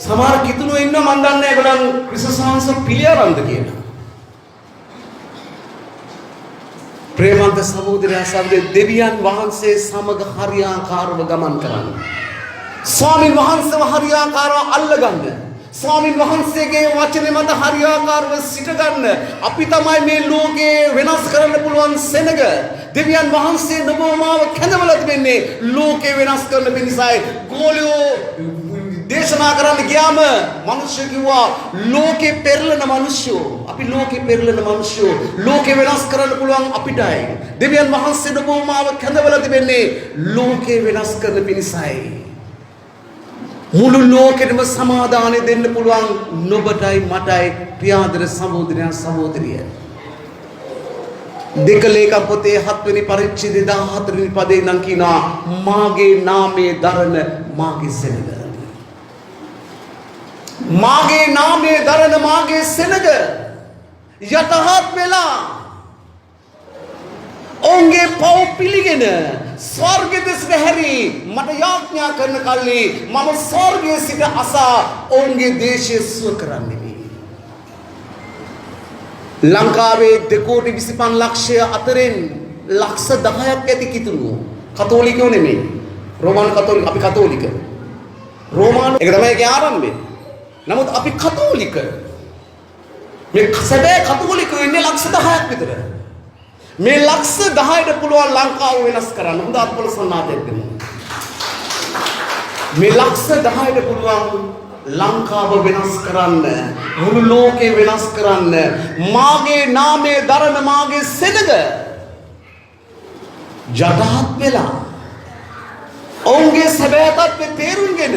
සමහර කිතුණුව ඉන්න මන් දන්නේ ඒගොල්ලන් ක්‍රිස්තුස්වංශ පිළිඅරන්ද කියලා. ප්‍රේමන්ත සහෝදරයා සමග දෙවියන් වහන්සේ සමග හරියාකාරව ගමන් කරන්න. ස්වාමින් වහන්සේව හරියාකාරව අල්ලගන්න. ස්වාමින් වහන්සේගේ වචනේ මත හරියාකාරව සිට ගන්න. අපි තමයි මේ ලෝකේ වෙනස් කරන්න පුළුවන් සෙනඟ. දෙවියන් වහන්සේ නබෝමාව කැඳවලා තිබෙන්නේ ලෝකේ වෙනස් කරන්න පිණිසයි. ගෝලියෝ දේශනා කරන්න ගියාම මිනිස්සු කිව්වා ලෝකේ පෙරලන මිනිස්සු. අපි ලෝකේ පෙරලන මිනිස්සු. ලෝකේ වෙනස් කරන්න පුළුවන් අපිටයි. දෙවියන් වහන්සේ නබෝමාව කැඳවලා තිබෙන්නේ ලෝකේ වෙනස් කරන්න පිණිසයි. මුළු ලෝකෙටම සමාදානෙ දෙන්න පුළුවන් නුඹටයි මටයි ප්‍රියාදර සහෝදරයන් සහෝදරිය. දෙක ලේඛන පොතේ 7 වෙනි පරිච්ඡේදයේ 14 වෙනි පදේ නම් කියනවා මාගේ නාමයේ දරන මාගේ සෙනඟ. මාගේ නාමයේ දරන මාගේ සෙනග යටහත් වෙලා ඔවුන්ගේ පව් පිළිගෙන ස්වර්ග දෙසට හැරි මට යාඥා කරන කල්හි මම ස්වර්ගයේ සිට අසා ඔවුන්ගේ දේශය සුව කරන්නෙමි. ලංකාවේ 2.25 ලක්ෂය අතරින් ලක්ෂ 10ක් ඇති කිතුණු කතෝලිකයෝ නෙමෙයි. රෝමානු කතෝලික අපි කතෝලික. රෝමානු ඒක තමයි ඒකේ ආරම්භය. නමුත් අපි කතෝලික. මේ සැබෑ කතෝලිකයෝ ඉන්නේ ලක්ෂ 10ක් විතර. මේ ලක්ෂ 10ට පුළුවන් ලංකාව වෙනස් කරන්න. හොඳ අත්පොළ සන්නාටයක් දෙමු. මේ ලක්ෂ 10ට පුළුවන් ලංකාව වෙනස් කරන්න. මුළු ලෝකේ වෙනස් කරන්න. මාගේ නාමයේ දරන මාගේ සෙනග යටහත් වෙලා ඔවුන්ගේ සැබෑ තත්ත්වය තේරුම්ගෙන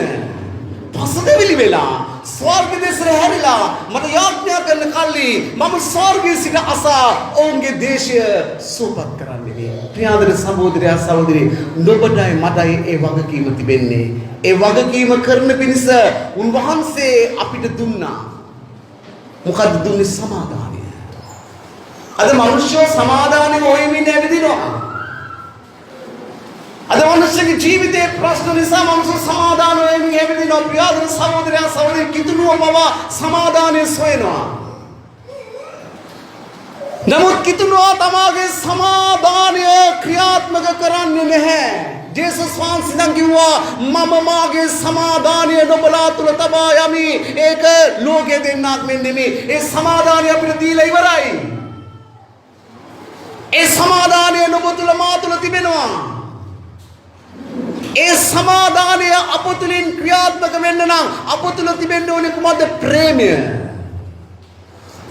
පසුතැවිලි වෙලා ස්වර්ග දෙසට හැරිලා මට යාඥා කරන කල්හි මම ස්වර්ගයේ සිට අසා ඔවුන්ගේ දේශය සුවපත් කරන්නේ. ප්‍රියාදර සහෝදරයා සහෝදරි නුඹටයි මටයි ඒ වගකීම තිබෙන්නේ. ඒ වගකීම කරන පිණිස උන්වහන්සේ අපිට දුන්නා. මොකද්ද දුන්නේ? සමාදානය. අද මිනිස්සු සමාදානෙ හොයමින් ඇවිදිනවා. අද මනුෂ්‍යගේ ජීවිතයේ ප්‍රශ්න නිසා මනුෂ්‍ය සමාදාන වෙමින් ඇවිදිනවා. ප්‍රියාදර සහෝදරයා සහෝදරි කිතුණුව බව සමාදානය සොයනවා. නමුත් කිතුණුව තමාගේ සමාදානය ක්‍රියාත්මක කරන්නේ නැහැ. ජේසුස් වහන්සේ නම් කිව්වා මම මාගේ සමාදානය නුඹලා තුල තබා යමි. ඒක ලෝකෙ දෙන්නක් නෙමෙයි. ඒ සමාදානය අපිට දීලා ඉවරයි. ඒ සමාදානය නුඹ තුල මා තුල තිබෙනවා. ඒ සමාදානය අප තුළින් ක්‍රියාත්මක වෙන්න නම් අප තුළ තිබෙන්න ඕනේ කුමක්ද? ප්‍රේමය.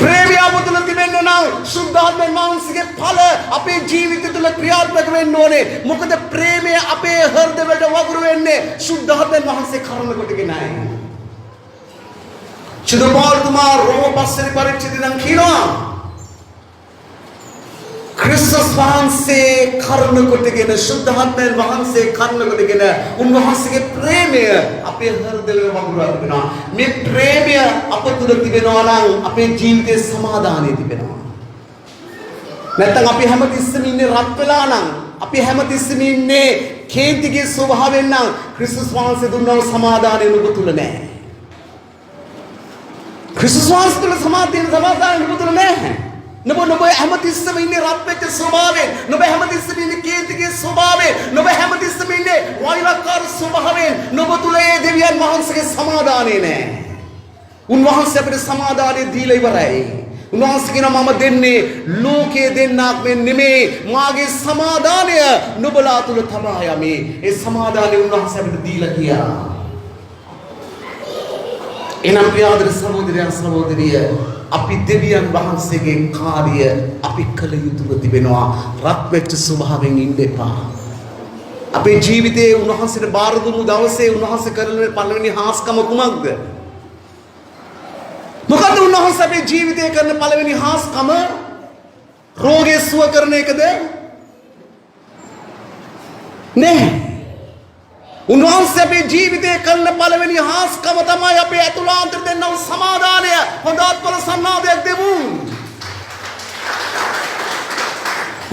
ප්‍රේමය අප තුළ තිබෙන්න නම් සුද්ධාත්මේ මානසික ඵල අපේ ජීවිතය තුළ ක්‍රියාත්මක වෙන්න ඕනේ. මොකද ප්‍රේමය අපේ හෘද වලට වගුරු වෙන්නේ සුද්ධාත්මේ වහන්සේ කරුණ කොටගෙනයි. චුදපාලතුමා රෝම පස්වෙනි පරිච්ඡේදය නම් කියනවා ක්‍රිස්තුස් වහන්සේ කරුණ කොටගෙන සුද්ධාත්මයන් වහන්සේ කරුණ කොටගෙන උන්වහන්සේගේ ප්‍රේමය අපේ හෘදවල වගුරුවා තිබෙනවා. මේ ප්‍රේමය අප තුළ තිබෙනවා නම් අපේ ජීවිතයේ සමාදානය තිබෙනවා. නැත්නම් අපි හැමතිස්සෙම ඉන්නේ රත් වෙලා නම් අපි හැමතිස්සෙම ඉන්නේ කේන්තිගේ ස්වභාවයෙන් නම් ක්‍රිස්තුස් වහන්සේ දුන්නා සමාදානය නුඹ තුළ නැහැ. ක්‍රිස්තුස් වහන්සේ තුළ සමාදානය නුඹ තුළ නැහැ. නුඹ හැමතිස්සෙම ඉන්නේ රත් වෙච්ච ස්වභාවයෙන්. නුඹ හැමතිස්සෙම ඉන්නේ කේන්තිගේ ස්වභාවයෙන්. නුඹ හැමතිස්සෙම ඉන්නේ වෛරකාර ස්වභාවයෙන්. නුඹ තුල ඒ දෙවියන් වහන්සේගේ සමාදානය නැහැ. උන්වහන්සේ අපිට සමාදානය දීලා ඉවරයි. උන්වහන්සේ කියනවා මම දෙන්නේ ලෝකයේ දෙන්නක් නෙමෙයි. මාගේ සමාදානය නුඹලා තුල තබා යමි. ඒ සමාදානය උන්වහන්සේ අපිට දීලා ගියා. එනම් ප්‍රියාදර සහෝදරයන් සහෝදරිය අපි දෙවියන් වහන්සේගේ කාර්ය අපි කළ යුතුව තිබෙනවා. රත් වෙච්ච ස්වභාවයෙන් ඉන්න එපා. අපේ ජීවිතයේ උන්වහන්සේට බාර දුන්නු දවසේ උන්වහන්සේ කරන පළවෙනි හාස්කම කුමක්ද? මොකද උන්වහන්සේ අපේ ජීවිතයේ කරන පළවෙනි හාස්කම රෝගය සුව කරන එකද? නෑ. උන්වහන්සේ අපේ ජීවිතයේ කරන පළවෙනි හාස්කම තමයි අපේ ඇතුළාන්තර දෙන්නව සමාදානය. හොඳ අත්පොළ සන්නාදයක් දෙමු.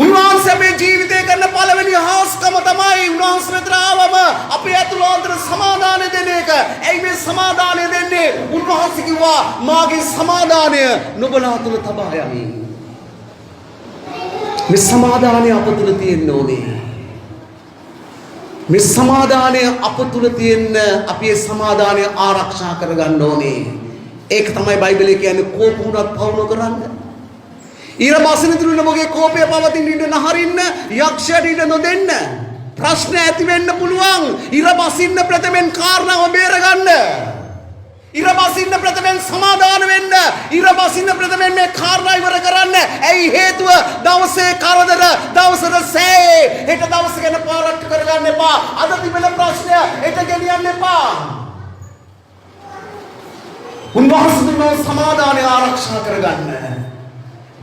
උන්වහන්සේ අපේ ජීවිතයේ කරන පළවෙනි හාස්කම තමයි උන්වහන්සේ වෙතට ආවම අපේ ඇතුළාන්තර සමාදානය දෙන එක. ඇයි මේ සමාදානය දෙන්නේ? උන්වහන්සේ කිව්වා මාගේ සමාදානය නුඹලා තුල තබා යමි. මේ සමාදානය අප තුල තියෙන්න ඕනේ. මේ සමාදානය අප තුල තියෙන්න අපි ඒ සමාදානය ආරක්ෂා කරගන්න ඕනේ. ඒක තමයි බයිබලයේ කියන්නේ කෝප වුණත් පවු නොකරන්න. ඊර බසින තුරු නමගේ කෝපය පවතින ඉඳ නහරින්න යක්ෂයට ඉඳ නොදෙන්න. ප්‍රශ්න ඇති වෙන්න පුළුවන්. ඊර බසින්න ප්‍රථමෙන් කාරණාව බේරගන්න. ඊර බසින්න ප්‍රථමෙන් සමාදාන වෙන්න. ඊර බසින්න ප්‍රථමෙන් මේ කාරණා ඉවර කරන්න. ඇයි හේතුව? දවසේ කරදර, දවසට සෑ. හෙට දවස ගැන පාරක්කු කරගන්න එපා. අද තිබෙන ප්‍රශ්නය හෙට ගෙනියන්න එපා. උන්වහන්සේ දුන්න සමාදානය ආරක්ෂා කරගන්න.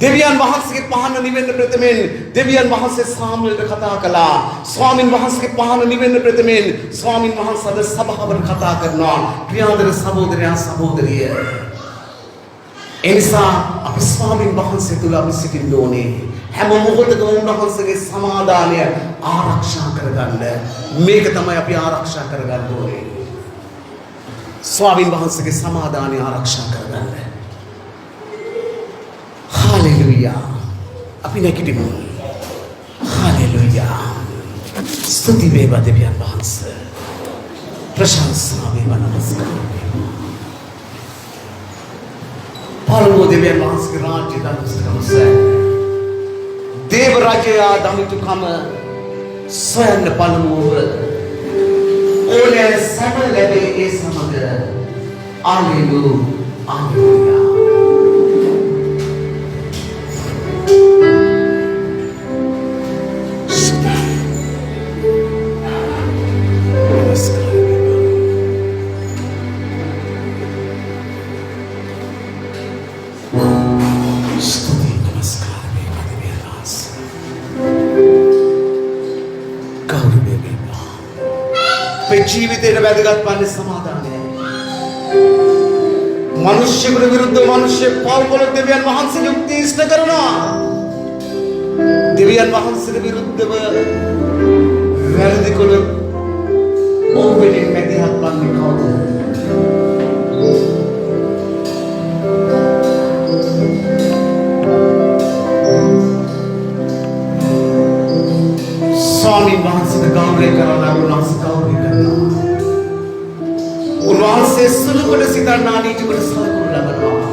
දෙවියන් වහන්සේගේ පහන නිවෙන්න ප්‍රථමයෙන් දෙවියන් වහන්සේ සාමුවෙල්ට කතා කළා. ස්වාමින් වහන්සේගේ පහන නිවෙන්න ප්‍රථමයෙන් ස්වාමින් වහන්සේ අද සභාවට කතා කරනවා. ප්‍රියාදර සහෝදරයා සහෝදරිය. එනිසා අපි ස්වාමින් වහන්සේ තුල අපි සිටින්න ඕනේ. හැම මොහොතකම උන්වහන්සේගේ සමාදානය ආරක්ෂා කරගන්න. මේක තමයි අපි ආරක්ෂා කරගන්න ඕනේ. ස්වාමින් වහන්සේගේ සමාදානය ආරක්ෂා කරගන්න. हालेलुया. අපි නැගිටිමු. हालेलुया. ස්තුති වේවා දෙවියන් වහන්සේ. ප්‍රශංසා වේවා නමස්කාර වේවා. පළමුව දෙවියන් වහන්සේගේ රාජ්‍ය දම්සකමස. දේව රාජ්‍යය දමිතුකම සොයන්න පළමුව ඕනෑ සැම ලැබේ ඒ සමග. हालेलुया. ජීවිතේට වැදගත් වන්නේ සමාදානයයි. මිනිස්සුන්ට විරුද්ධව මිනිස්සු පව් කළොත් දෙවියන් වහන්සේ යුක්ති ඉෂ්ට කරනවා. දෙවියන් වහන්සේට විරුද්ධව වැරදි කළොත් ඔවුන්ගෙන් මැදිහත් වන්නේ කවුද? ස්වාමීන් වහන්සේට ගෞරවය කරලා උන්වහන්සේ ගෞරවය කරනවා. උන්වහන්සේ සුළු කොට සිතන්නා නීති කොට සලකනු ලබනවා.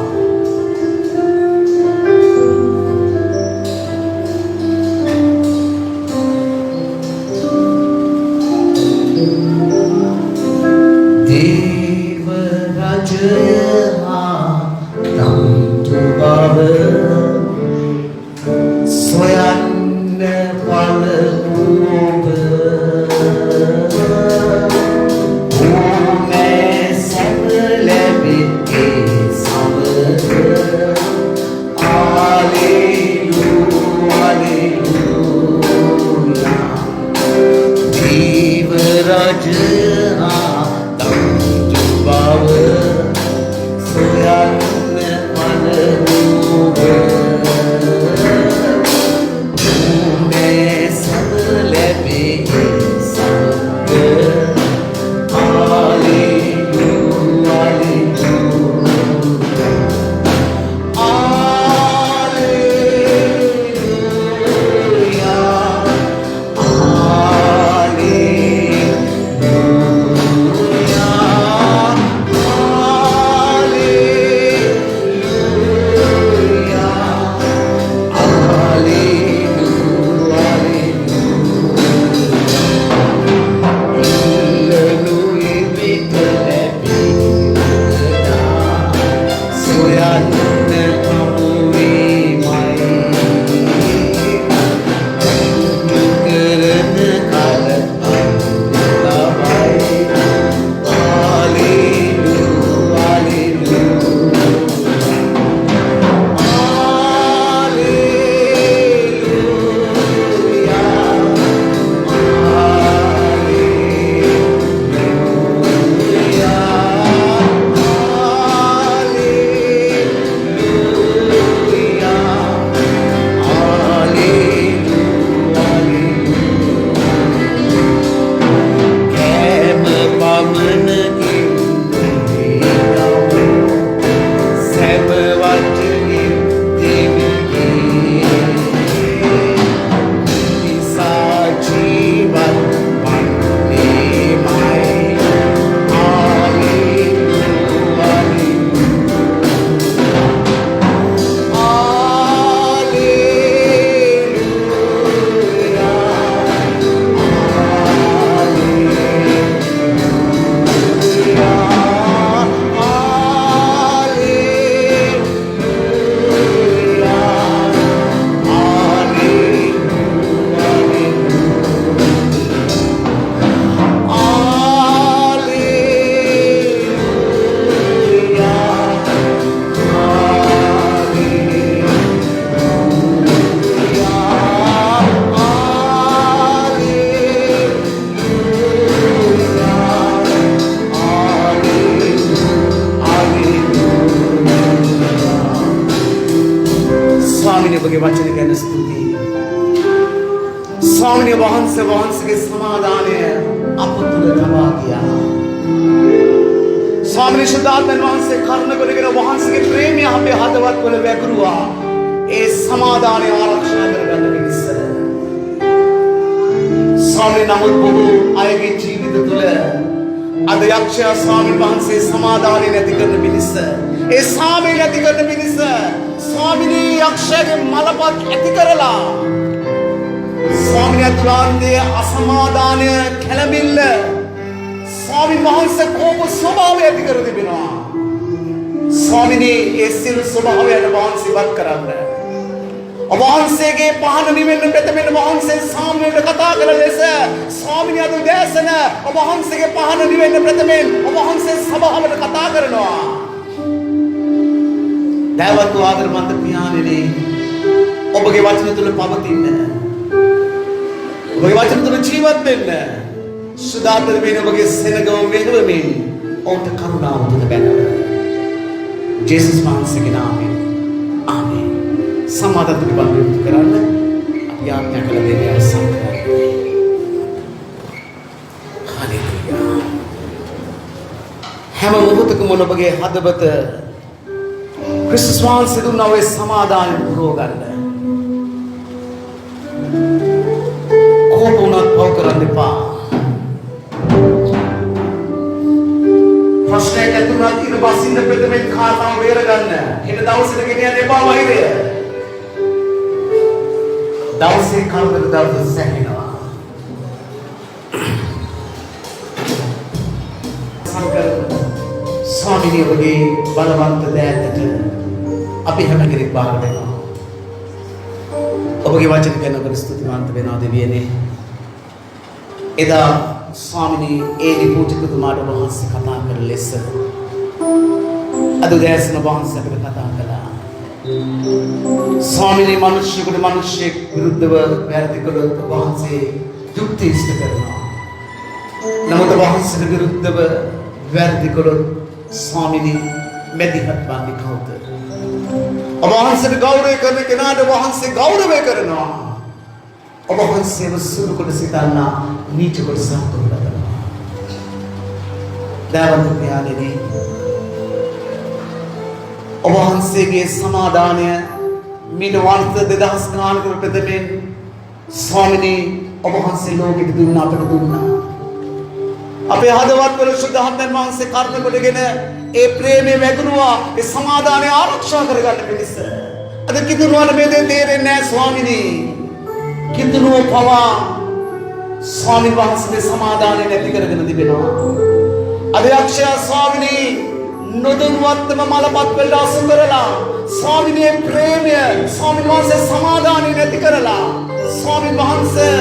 දේව රාජ්‍යය නම්තු බව සොයන්න Soyan ne ස්වාමීනි ඔබගේ වචන ගැන ස්තුතියි. ස්වාමීනි වහන්සේගේ සමාදානය අප තුළ තබා ගියා. ස්වාමීනි ශුද්ධාත්මයන් වහන්සේ කරුණ කරගෙන වහන්සේගේ ප්‍රේමය අපේ හදවත්වල වැගිරුවා. ඒ සමාදානය ආරක්ෂා කරගන්න පිණිස. ස්වාමීනි නමුත් බොහෝ අයගේ ජීවිත තුළ අද යක්ෂයා ස්වාමීන් වහන්සේ සමාදානය නැති කරන පිණිස, ඒ සාමය නැති කරන පිණිස ස්වාමීනි යක්ෂයාගේ මලපත් ඇති කරලා ස්වාමීනි අතුලාන්තයේ අසමාදානය කැළඹිල්ල ස්වාමීන් වහන්සේ කෝප ස්වභාවය ඇති කර තිබෙනවා. ස්වාමීනි ඒ සියලු ස්වභාවයන් වහන්සේ ඉවත් කරන්න. ඔබ වහන්සේගේ පහන නිවෙන්න මෙතෙමෙන්න වහන්සේ සාමයට කතා කළ ලෙස ස්වාමීනි අද උදෑසන ඔබ වහන්සේගේ පහන නිවෙන්න මෙතෙමෙන් ඔබ වහන්සේ සභාවට කතා කරනවා. දයවත්ව ආදරමන්ත පියාණෙනි ඔබගේ වචන තුල පවතින්න. ඔබගේ වචන තුල ජීවත් වෙන්න. සුදාතර වෙන ඔබගේ සෙනගව මෙහෙවමින් ඔවුන්ට කරුණාව තුන බැලව. ජේසුස් වහන්සේගේ නාමයෙන් ආමේන්. සමාදම් පිළිබඳව කරන්න අපි ආඥා කළ දේ අවසන් කරමු. හalleluya. හැම මොහොතකම ඔබගේ හදවත ක්‍රිස්තුස් වහන්සේ දුන්නා වූ සමාදානය පුරව ගන්න. කෝප උනත් පව කරන්න එපා. ප්‍රශ්නයක් ඇතුළත් ඉර බසින්න ප්‍රථමයෙන් කාරණාව වේර ගන්න. හෙට දවසට ගෙනියන්න එපා වෛරය. දවසේ කල්පන දවස සැකෙනවා. ස්වාමීනි ඔබගේ බලවන්ත දෑතට අපි හැම කෙනෙක් බාර දෙනවා. ඔබගේ වචන ගැන ඔබට ස්තුතිවන්ත වෙනවා දෙවියනේ. එදා ස්වාමීනි ඒ නිපූජකතුමාට ඔබ වහන්සේ කතා කළ ලෙස අද උදෑසන ඔබ වහන්සේ අපිට කතා කළා. ස්වාමීනි මිනිස්සුන්ට මිනිස්සෙක් විරුද්ධව වැරදි කළොත් ඔබ වහන්සේ යුක්ති ඉෂ්ට කරනවා. නමුත් ඔබ වහන්සේට විරුද්ධව වැරදි කළොත් ස්වාමීනි මෙදිහත් වන්නේ කවුද? ඔබ වහන්සේට ගෞරවය කරන කෙනාට ඔබ වහන්සේ ගෞරවය කරනවා. ඔබ වහන්සේව සුළු කොට සිතන්නා නීච කොට සතුටු කරනවා. දයාවන්ත පියාණෙනි ඔබ වහන්සේගේ සමාදානය මිට වර්ෂ 2000 ගානකට ප්‍රථමයෙන් ස්වාමීනි ඔබ වහන්සේ ලෝකෙට දුන්නා අපට දුන්නා. අපේ හදවත්වල සුද්ධාත්මයන් වහන්සේ කරුණ කොටගෙන ඒ ප්‍රේමය වැගිරුවා. ඒ සමාදානය ආරක්ෂා කරගන්න පිණිස. අද කිතුනුවන මේ දේ තේරෙන්නේ නැහැ ස්වාමීනි. කිතුනුව පවා ස්වාමීන් වහන්සේගේ සමාදානය නැති කරගෙන තිබෙනවා. අද යක්ෂයා ස්වාමීනි නොදොනුවත්වම මලපත් වලට අසු කරලා ස්වාමීනි ප්‍රේමය ස්වාමීන් වහන්සේ සමාදානය නැති කරලා ස්වාමීන් වහන්සේ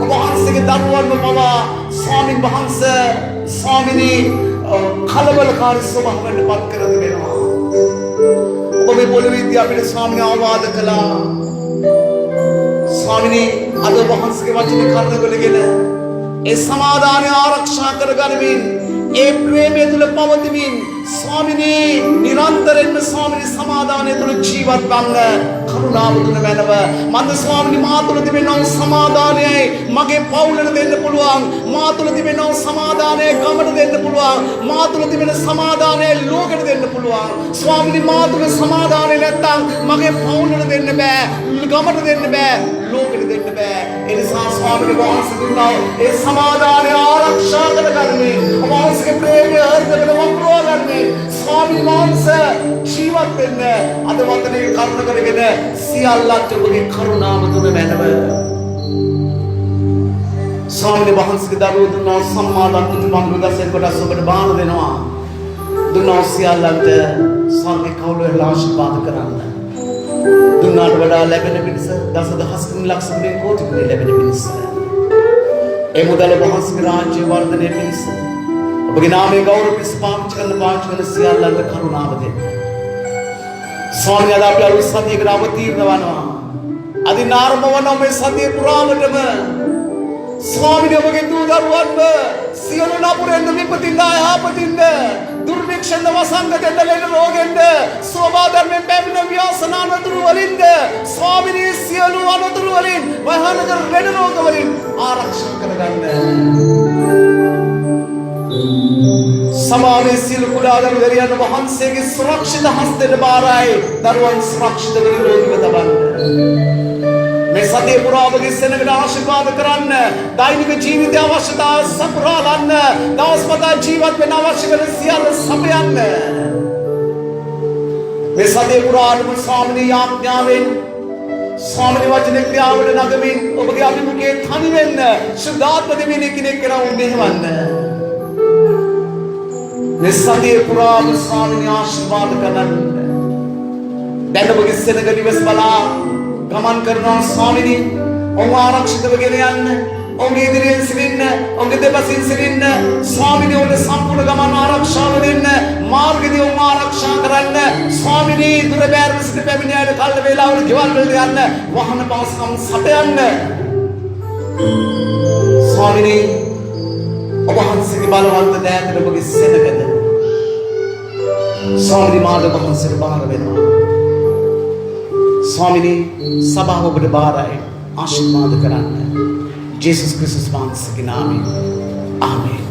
ඔබ වහන්සේගේ දරුවන්ව පවා ස්වාමීන් වහන්සේ ස්වාමීනි කලබලකාරී ස්වභාවයට පත් කර දෙනවා. ඔබ මේ පොළොවේදී අපිට ස්වාමීනි ආවාද කළා. ස්වාමීනි අද ඔබ වහන්සේගේ වචනේ කරුණ කරගෙන ඒ සමාදානය ආරක්ෂා කරගනිමින් ඒ ප්‍රේමය තුල පවතිමින් ස්වාමීනි නිරන්තරයෙන්ම ස්වාමීනි සමාදානය තුල ජීවත් වන්න කරුණාව තුන මැනව. මන්ද ස්වාමීනි මා තුල තිබෙන සමාදානයයි මගේ පවුලට දෙන්න පුළුවන්. මා තුල තිබෙන සමාදානය ගමට දෙන්න පුළුවන්. මා තුල තිබෙන සමාදානය ලෝකෙට දෙන්න පුළුවන්. ස්වාමීනි මා තුල සමාදානය නැත්තම් මගේ පවුලට දෙන්න බෑ. ගමට දෙන්න බෑ. ලෝකෙට දෙන්න බෑ. ඒ නිසා ස්වාමීනි වහන්සේ දුන්නා ඒ සමාදානය ආරක්ෂා කරගන්නේ. වහන්සේගේ ප්‍රේමය හෘදවල වපුරවන්නේ. ස්වාමීන් වහන්සේ ජීවත් වෙන්න අද වතනේ කරුණ කරගෙන සියල්ලට ඔබගේ කරුණාව තුන මැනව. ස්වාමීන් වහන්සේගේ දරුවෝ දුන්නා සම්මාදන් තුමන් දසෙන් කොටස් ඔබට බාර දෙනවා. දුන්නා සියල්ලන්ට ස්වර්ගයේ කවුරුහරි ආශිර්වාද කරන්න. දුන්නාට වඩා ලැබෙන පිණිස දසදහස් ලක්ෂ කෝටි ගුණ ලැබෙන පිණිස ඒ මුදල වහන්සේගේ රාජ්‍ය වර්ධනය පිණිස ඔබගේ නාමයේ ගෞරව පිණිස පාවිච්චි කරන සියල්ලන්ට කරුණාව දෙන්න. ස්වාමීනි අද අපි අලුත් සතියකට අවතීර්ණ වනවා. අදින් ආරම්භ වන මේ සතිය පුරාවටම ස්වාමීනි ඔබගේ දූ දරුවන්ව සියලු නපුරෙන් විපතින්ද යහපතින්ද දුර්භික්ෂෙන්ද වසංගතෙන්ද ලෙඩ රෝගෙන්ද සෝබාධර්මෙන් පැමිණ ව්‍යසනාන දුරු වලින්ද ස්වාමිනී සියලු අනතුරු වලින් භයානක ලෙඩ රෝග වලින් ආරක්ෂා කරගන්න. සමාවේ සියලු කුඩා දරුවෝ වහන්සේගේ සුරක්ෂිත හස්තයට බාරයි. දරුවන් සුරක්ෂිත නිරෝගීව තබන්න. මේ සතිය පුරා ඔබගේ සෙනඟට ආශිර්වාද කරන්න. දෛනික ජීවිතය අවශ්‍යතා සපුරාලන්න. දවස්පතා ජීවත් වෙන අවශ්‍ය වෙන සියල්ල සපයන්න. මේ සතිය පුරාම ස්වාමිනී ආඥාවෙන් ස්වාමිනී වචන ක්‍රියාවල නගමින් ඔබගේ අභිමුඛයේ තනි වෙන්න සුද්ධාත්ම දෙවියන් කෙනෙක් කරව මෙහෙවන්න. මේ සතිය පුරාම ස්වාමිනී ආශිර්වාද කරන්න. දැන් ඔබගේ සෙනඟ දිවස් බලා ගමන් කරනවා ස්වාමිනී. ඔබ ආරක්ෂිතව ගෙන යන්න. ඔබගේ ඉදිරියෙන් සිටින්න. ඔබගේ දෙපසින් සිටින්න. ස්වාමිනී ඔබට සම්පූර්ණ ගමන ආරක්ෂාව දෙන්න. මාර්ගදී ඔබ ආරක්ෂා කරන්න. ස්වාමිනී දුර බැහැර සිට පැමිණියාට කල් වේලාවල ගෙවල් වලට යන්න. වහන පවස්කම් සපයන්න. ස්වාමිනී ඔබ වහන්සේගේ බලවන්ත දෑතට ඔබගේ සෙනඟද ස්වාමිනී මාද වහන්සේට බාර වෙනවා. ස්වාමිනී සභාව ඔබට බාරයි. ආශිර්වාද කරන්න. ජේසුස් ක්‍රිස්තුස් වහන්සේගේ නාමයෙන් ආමේන්.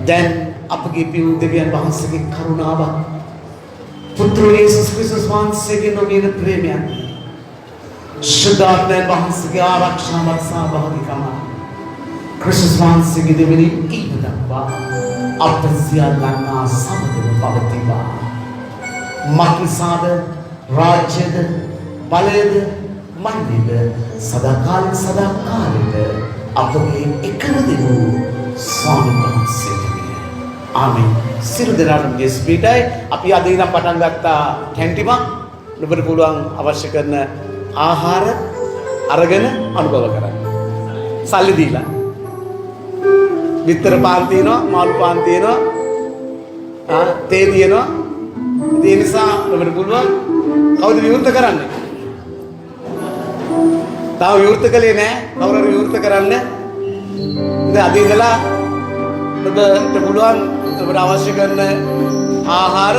දැන් අපගේ පියු දෙවියන් වහන්සේගේ කරුණාව පුත්‍ර යේසුස් ක්‍රිස්තුස් වහන්සේගේ නොමින ප්‍රේමයන් ශුද්ධාත්මයන් වහන්සේගේ ආරක්ෂාවත් සහභාගීකම ක්‍රිස්තුස් වහන්සේගේ දෙවිනි ඊට දක්වා අප සියල්ලන්නා සමගම පවතිවා. මක්නිසාද රාජ්‍යද බලයද මන්දිද සදාකාලික අපගේ එකම දෙනු ස්වාමීන් වහන්සේටය. ආමේන්. සියලු දෙනාටම ජේසුස් පිටයි. අපි අද ඉඳන් පටන් ගත්තා කැන්ටිමක්. ඔබට පුළුවන් අවශ්‍ය කරන ආහාර අරගෙන අනුභව කරන්න. සල්ලි දීලා. විතර පාන් තියෙනවා, මාළු පාන් තියෙනවා, තේ තියෙනවා. ඒ නිසා ඔබට පුළුවන් කවුද විවෘත කරන්නේ? තාම විවෘත කළේ නැහැ. කවුරු හරි විවෘත කරන්න. ඉතින් අද ඉඳලා ඔබට පුළුවන් ඔබට අවශ්‍ය කරන ආහාර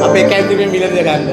අපේ කැන්ටිමෙන් මිලදී ගන්න.